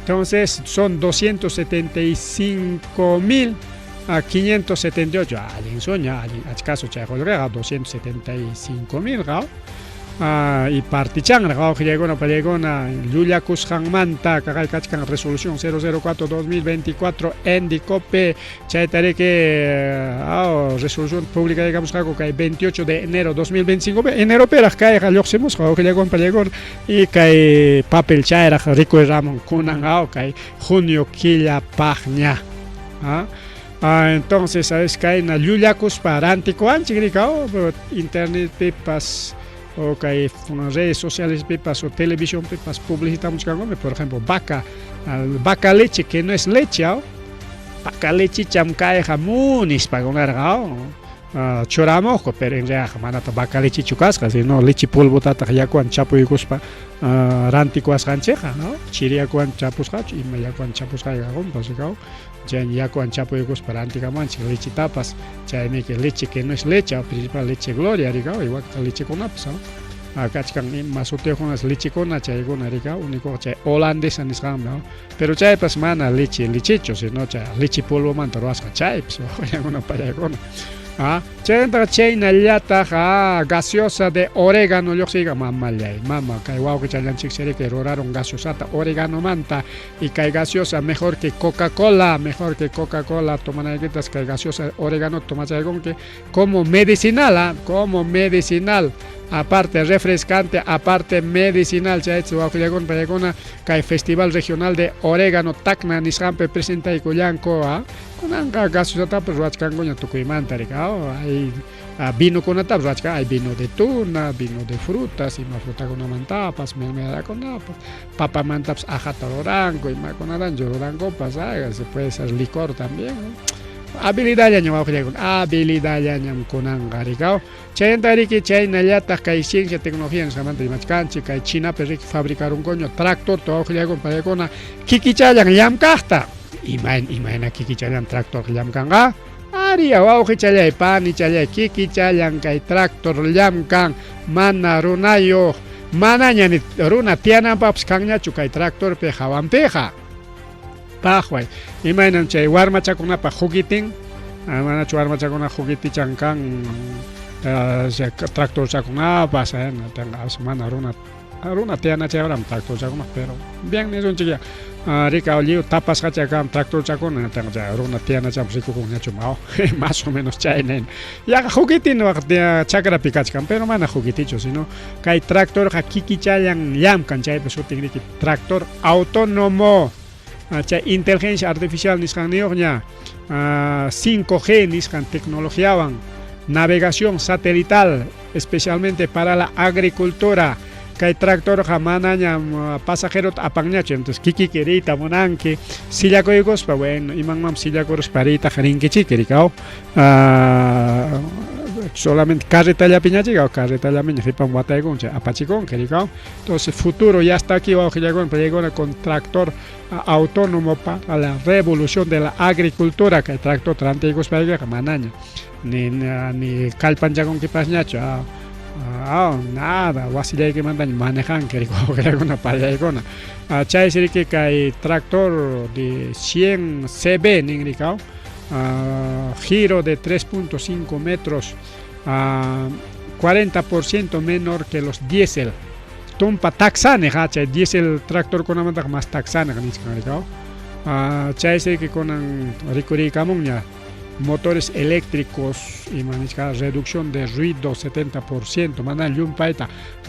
Entonces son 275.000 a 578 alguien soña caso chacolga 275.000 y partichan que llegó una Yulia Kushangmanta kachkan resolución 004-2024 Endicope chaitare que resolución pública digamos que 28 de enero 2025 enero pero cae galoxemos que llegó y cae papel chaira rico ramon kunan que junio quilla pagna. Entonces, sabes que hay una Yuliacus para anticoanchigrica internet pepas o que hay redes sociales pepas o televisión pepas publicitamos por ejemplo vaca leche que no es leche vaca leche chamcae jamunis para comer choramos pero en realidad manata vaca leche chucasca sino leche polvo tata yacuan chapo y cuspa ranticuas gancheja chiriacuan chapus hach y mayacuan chapus gagón pasicao ya con chapo y para antigamente leche tapas ya que leche que no es leche principal leche gloria rica igual que leche con apsa acá más otro con las leche con ya con rica único ya holandesa ni no pero ya pas mana lechecho sino ya leche polvo manta roasca ya pues ya una para con China llata gaseosa de orégano yo siga mamá que guau que chalan chikseri que roraron gaseosa orégano manta y que gaseosa mejor que Coca-Cola toman algunas que gaseosa orégano toma que como medicinal aparte refrescante, aparte medicinal, que hay Festival Regional de Orégano Tacna, Nishampe presenta y Coyanco, con gaseosa tapas ruachcangoña tucuimanta, hay vino con tapas, hay vino de tuna, vino de frutas, y más fruta con mantapas, mermelada con napas, papa mantaps ajata orango, y más con aranjo orango, se puede hacer licor también, habilidad ya con angaricao Chayantari China llata kai ciencia tecnología en Samantha y Machcanchi kai China perri fabricar un coño tractor todo con para con kikichayan yam kasta imagina kikichayan tractor yam kanga aria wau kichalay pani chalay kikichayan kai tractor yam kang mana runayo mananya ni runa tiana paps kangnya chukai tractor pe hawan peja Pajuay, imagínate chay warma chakuna pa juguitín, mana warma chakuna juguiti chancán, tractor chakuna pasa, tenga semana aruna tiana chabram tractor chakuna, pero bien es un chiquilla, rica olio tapas hachakam tractor chakuna, tenga aruna tiana cham rico con chumao, más o menos chainen, ya juguitín no chakra pikachkan, pero mana juguiticho, sino que hay tractor hakiki chayan yam kanchay pesutin tractor autónomo. Inteligencia artificial niskan 5G niskan tecnología navegación satelital especialmente para la agricultura que hay tractor jamanaña pasajeros apagnacho entonces kiki querita monanque silla coigos pa bueno imam silla coros parita jarinque chiquericao solamente carreta ya piñachiga o carreta ya miña ripan guataigon apachicón quericao entonces futuro ya está aquí bajo con tractor autónomo para la revolución de la agricultura que tractor trantigos para que manaña ni calpan ya con que pasñacho nada wasilla que mandan manejan que una payagona chay sería que hay tractor de 100 CB ninglicao giro de 3.5 metros 40% menor que los diésel tumpa taxane chay diésel tractor con amanta más taxane chay sería que con ricuri camuña motores eléctricos y reducción de ruido 70%, mandan un paita,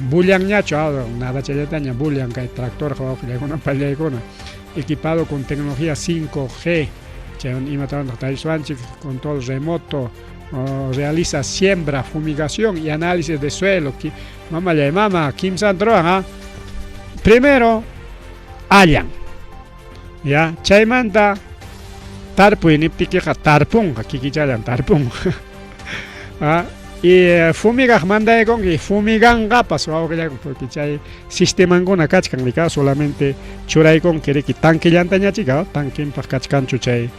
bullian ñacho, nada chayetaña, bullian que tractor equipado con tecnología 5G, control remoto, realiza siembra, fumigación y análisis de suelo. Mama, Kim Sandroa, primero, allan. Ya, chaymanta, tarpun, iptiqueja, tarpun, aquí quichayan, tarpun. Y fumigaj manda con que fumigan gapas o algo porque chay sistema con una cachcan lica solamente churay con que tanque llanta ña chica tanque pa cachcan chuchay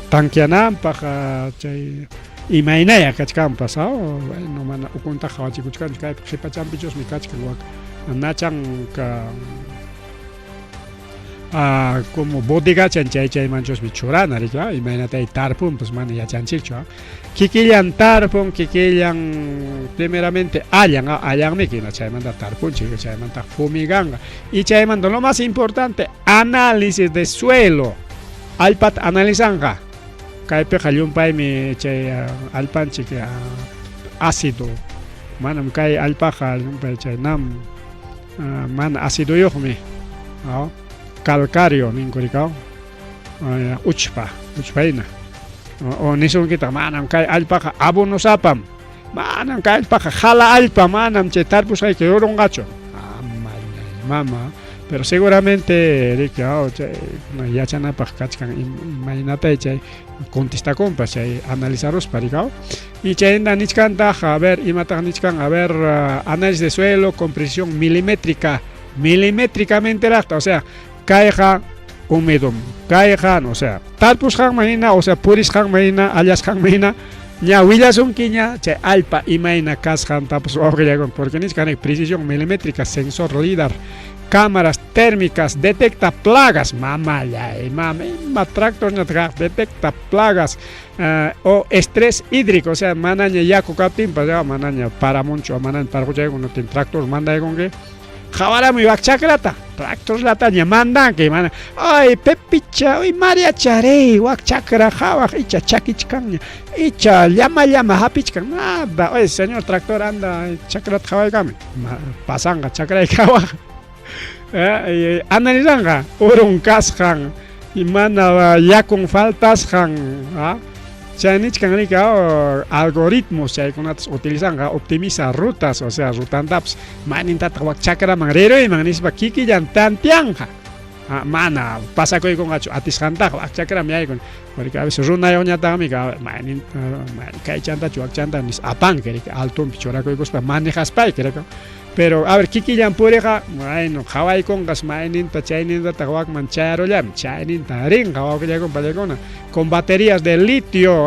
tanque anam pa chay imainaya cachcan pasao no mana ukunta hawachi kuchkan kay pa champichos mi cachcan wak nachan ka como bodega chay manchos mi churana rica imagínate tarpun pues man ya chanchicho kikillan tarpun kikillan primeramente allan me quina chay manda tarpun chico chay manda fumiganga y chay manda lo más importante análisis de suelo alpat analizanga kay pe khalium pay mi chay alpan chica ácido manam kay alpaja chay nam man ácido yohme calcario ninkurikao uchpaina o nison kita manam kay alpaja abono sapam manam kay alpaja jala alpa manam che tarpus hay que oro un gacho mama pero seguramente rikao ya chana pa kachkan imagínate che contesta compa che analizaros parikao y che enda nichkanta a ver imata nichkan a ver análisis de suelo con precisión milimétricamente recta, o sea caeja húmedo, caeja, o sea, tarpus hang maina, o sea, puris hang maina, alias hang maina, ya willas un quiña, che alpa y maina casjan tapus orgagon, porque ni can precisión milimétrica, sensor lidar, cámaras térmicas, detecta plagas, mama, tractor detecta plagas o estrés hídrico, o sea, manaña ya cocatín, para manaña para mucho, manaña para no tiene tractor, manda con que Jawara mi wakchakrata, tractors lata mandan que mana, ay pepicha, ay María Charey, wakchakra jawa, icha chakichkanya, icha llama hapichkan, nada, oye señor tractor anda, chakrat jawa kami, pasanga chakra jawa, analizanga, urun kasjan, y mana ya con faltas jan, Chanich kan algoritmos chay kunatas utilizan optimiza rutas, o sea, rutandaps maninta tawak chakra mangrero y magnisba kiki yan tantianja. Mana pasa koy con gacho atis kanta wak chakra mi ay con porque a veces runa yo nya tami ka manin kay chanta chuak chanta nis apan que alto pichora koy gospa manejas pai que pero a ver kiki yan pureja bueno hawai con gas manin ta chainin ta tawak mancharo yam chainin ta ring hawak ya con palegona con baterías de litio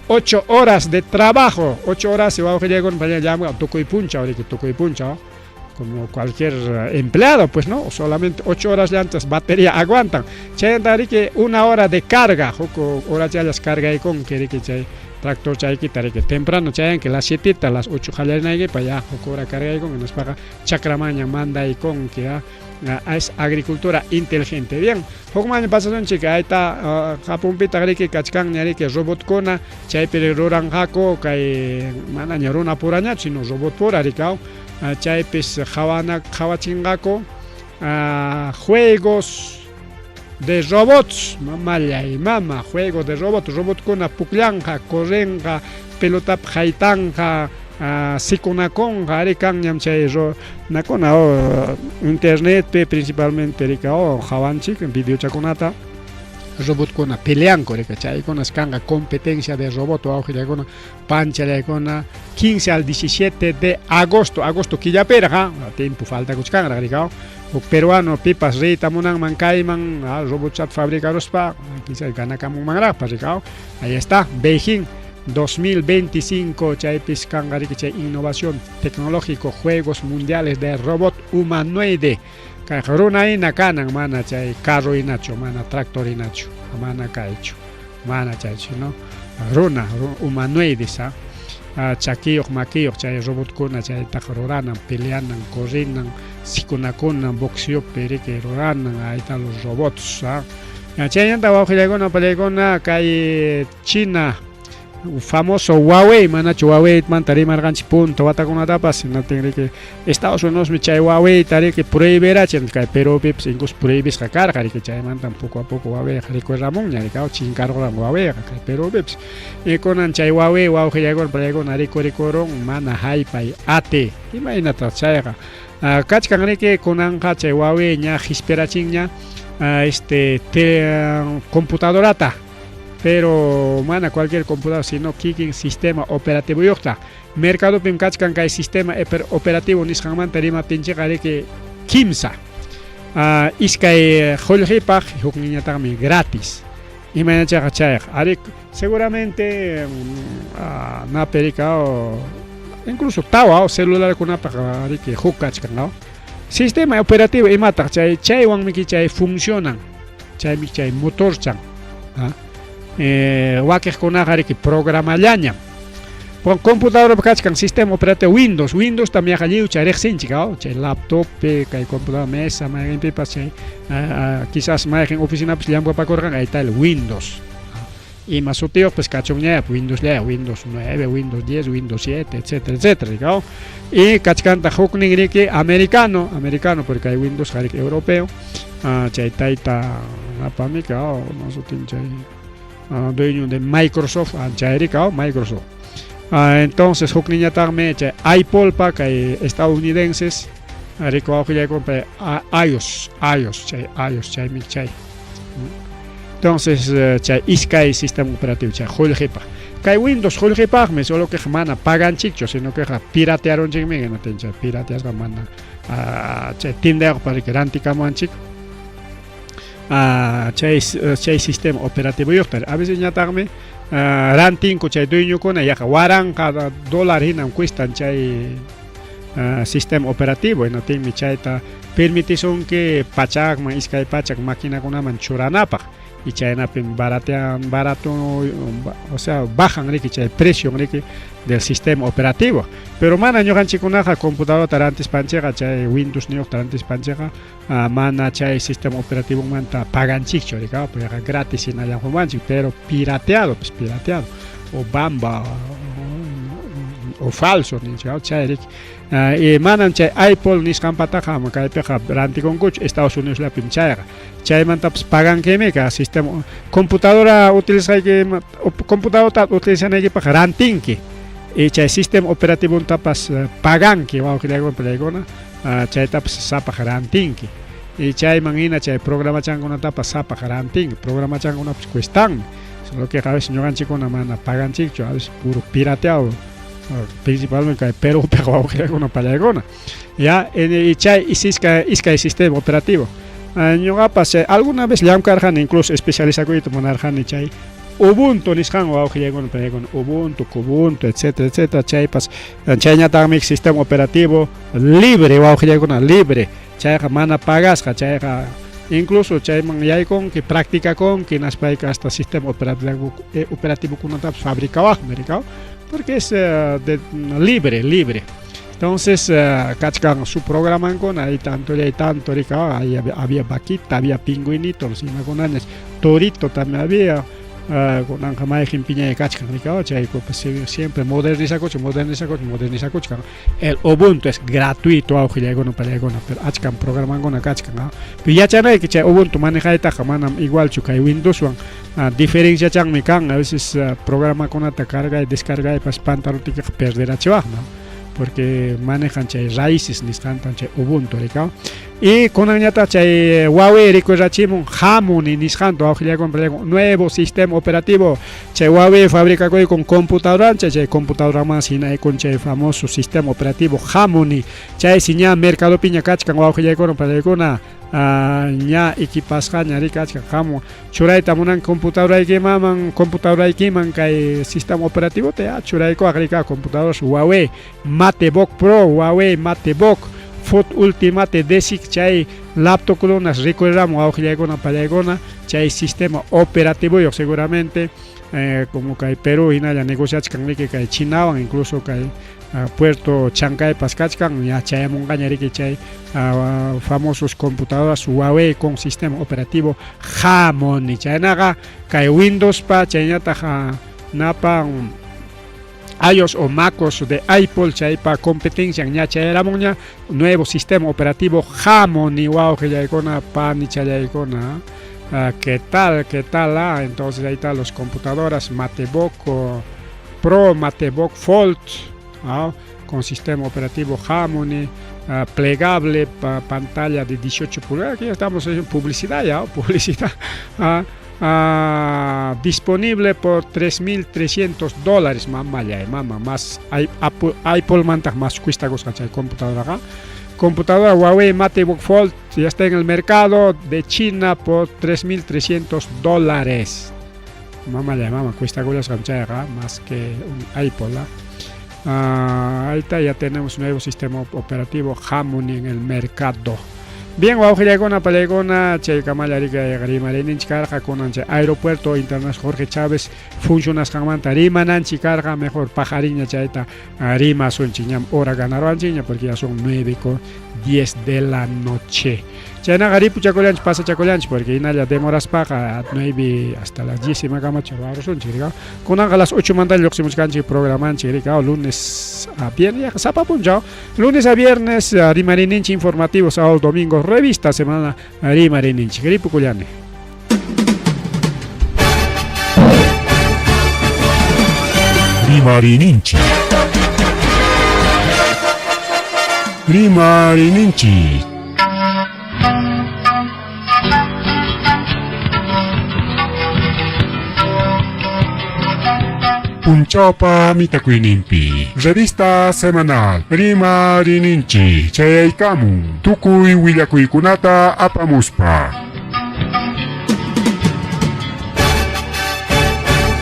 8 horas de trabajo 8 horas se va a llegar con palegama toco y puncha ahora que toco y puncha como cualquier empleado, pues no, solamente 8 horas llantas, batería aguantan. Chayan que 1 hora de carga, joco hora ya las carga y con que chay tractor chay que temprano chayan que las 7 las 8 jalen ahí para allá, joco hora carga y con que nos paga chacramaña manda y con que es agricultura inteligente. Bien, joco mañana pasa son chica, ahí está Japón pita que cachcan ni que robot kona chay periroran jaco que mana ñaruna puraña sino robot pura ricao. Chaypis Jawachingako juegos de robots, mama, juegos de robots, robot con puklanja, correnja, pelota jaitanja, sikonakonja, arikan ñamchayro, nakona internet principalmente ricao, jawanchik, video chaconata. Robot con pelean con chay con escanga competencia de robot o auge con pancha con 15 al 17 de agosto que ya pera tiempo falta kuchkanga ricao o peruano pipas rita munan mankaiman robot chat fabricaros pa quizá gana kamu mangra pa ricao ahí está Beijing 2025 chay piscanga chay innovación tecnológico juegos mundiales de robot humanoide Runa ina kanan mana chay carro inacho mana tractor inacho mana kaicho mana chacho no runa humanoide sa chakiyo makiyo chay robot kuna chay takhroranan peleanan corrinan sikunakunan boxeo pereke roranan ahí están los robots chay anda bajo legona pelegona kay China famoso Huawei, manachu Huawei man tari marganchi punto watakunatapas no tiene que Estados Unidos me chay Huawei tari que prohibirá chen kay pero pips incluso prohibis kakar kari que chay man poco a poco Huawei recuerda mon ya ka chinkargo ram Huawei kay pero pips y konan chay Huawei ya con prego nari korikoron mana haipai ate imagínate chayga kachkan que konan ka chay Huawei nya hisperachin nya computadorata pero mana cualquier computador sino kicking sistema operativo yokta mercado pim kachkan kay sistema operativo nisqanman tarima pinche que kimsa iskay holhipaj hukniñataqmi gratis imanachaqa chayaq ari seguramente na pericao incluso tawa o celular kunapaq ari que hukachkan sistema operativo imataq chaywan miki chay funcionan chay motor chan wakih kunaqari que programa llaña pon computadora kachkan sistema operativo Windows también halliu chay rexinchika chay laptop kay computadora mesa mayen pipas chay quizás mayen oficina pues llamo para correr ahí está el Windows y más útil pues cachonña Windows 9 Windows 10 Windows 7 etcétera y kachkan ta hukning que americano porque hay Windows europeo chay taita apamika no sutin chay dueño de Microsoft Microsoft entonces hukniña tarme Apple pa kay estadounidenses rico ya compré iOS chay mi chay entonces chay iskay sistema operativo chay holjepa kay Windows holjepa me solo que mana pagan chicho sino que piratearon chingme no tencha pirateas mana chay tinder para que ranticamo chico chay sistema operativo yoktar a veces ñatarme ranting chay dueño con ya waran cada dólar hinam cuestan chay sistema operativo y no tiene chayta permitison que pachak ma iskay pachak máquina con man churanapa y chay napin barato o sea bajan riki chay precio riki del sistema operativo pero mana ñogan chikunaja computadora tarantes panchega chay Windows new tarantes panchega mana chay sistema operativo manta pagan chicho pues gratis en allá pero pirateado o bamba o falso ni chay y manan chay Apple ni scampataja ma kay peja ranti con coach Estados Unidos la pinchara chay manta pagan que me sistema computadora utiliza que computadora utiliza que para ranting que y chay sistema operativo tapas pagan que va a crear con pregona chay tapas sapa ranting y chay mangina chay programa chan con tapas sapa ranting programa chan con cuestan solo que a veces no ganchi con mana pagan chicho a veces puro pirateado principalmente pero va a crear con palegona ya y chay iska sistema operativo no pasa alguna vez le han cargado incluso especializado y tomar chay Ubuntu niskan o con Ubuntu, Kubuntu, etcétera, chay pas chay también sistema operativo libre o con libre chay mana pagas chay incluso chay man yay con que práctica con que nas paika hasta sistema operativo con una fábrica americano porque es libre entonces kachkan su programa con ahí tanto ahí había vaquita había pingüinito encima con anes torito también había con anjamay jimpiña de kachkan chay pues siempre moderniza coche el Ubuntu es gratuito pero achkan programan con kachkan pero ya chanay que chay Ubuntu maneja esta jamana igual chukay Windows diferencia chan mi kan a veces programa con ata carga y descarga y pas pantalón que perder a porque manejan chay raíces ni cantan chay Ubuntu y con añata chay Huawei recuerda chimon Harmony ni canto con nuevo sistema operativo chay Huawei fabrica con computadora chay computadora más y con chay famoso sistema operativo Harmony chay siña mercado piña kachkan Huawei con nya equipas ñari kachkan jamo churay tamunan computadora kiman kay sistema operativo te churay ko agrega computadoras Huawei MateBook Pro Huawei MateBook Foot Ultimate Desic chay laptop con unas recuerdamos a palegona chay sistema operativo yo seguramente como kay Perú y nada negociados con que kay China incluso kay Puerto Chancay Pascachkan ya chay mongañari que chay famosos computadoras Huawei con sistema operativo Harmony chay naga kay Windows pa chay ñata napan iOS o MacOS de Apple chaypa competencia ñachayramunña nuevo sistema operativo Harmony wow que ya icona pan y chayaicona ¿qué tal? Entonces ahí están los computadoras MateBook Pro, MateBook Fold con sistema operativo Harmony plegable, pantalla de 18 pulgadas. Aquí estamos en publicidad ya, publicidad. Disponible por $3,300 mamá más Apple manta más cuesta computadora computadora Huawei MateBook Fold ya está en el mercado de China por $3,300 mamá cuesta más que un Apple ahí está, ya tenemos un nuevo sistema operativo Harmony en el mercado. Bien, Guajiragona, Palegona, Chaycamalarica, Garimarin, Chicarja, con Aeropuerto Internacional Jorge Chávez, funcionas Camanta, Rimanan, Chicarja, mejor Pajariña, Chaita, Rima, son Chiñam, hora ganaron Chiña, porque ya son 9:10 de la noche. Chayna Garipu Chacolanch, pasa Chacolanch, porque Inaya demoras paja, 9 hasta las 10 y Magamacho, son Chirica, con a las 8 mandan los canchi programan Chirica, lunes a viernes, Zapa Punjao, lunes a viernes, Rimarinich informativos, sábado, domingo, revista semana, Rimarinich, Garipu Culiane. Rimarininchi. Rimarininchi. Punchapa Mitakuinimpi. Revista semanal. Rimarininchi. Chayaykamu. Tukuy Willakuikunata apamuspa.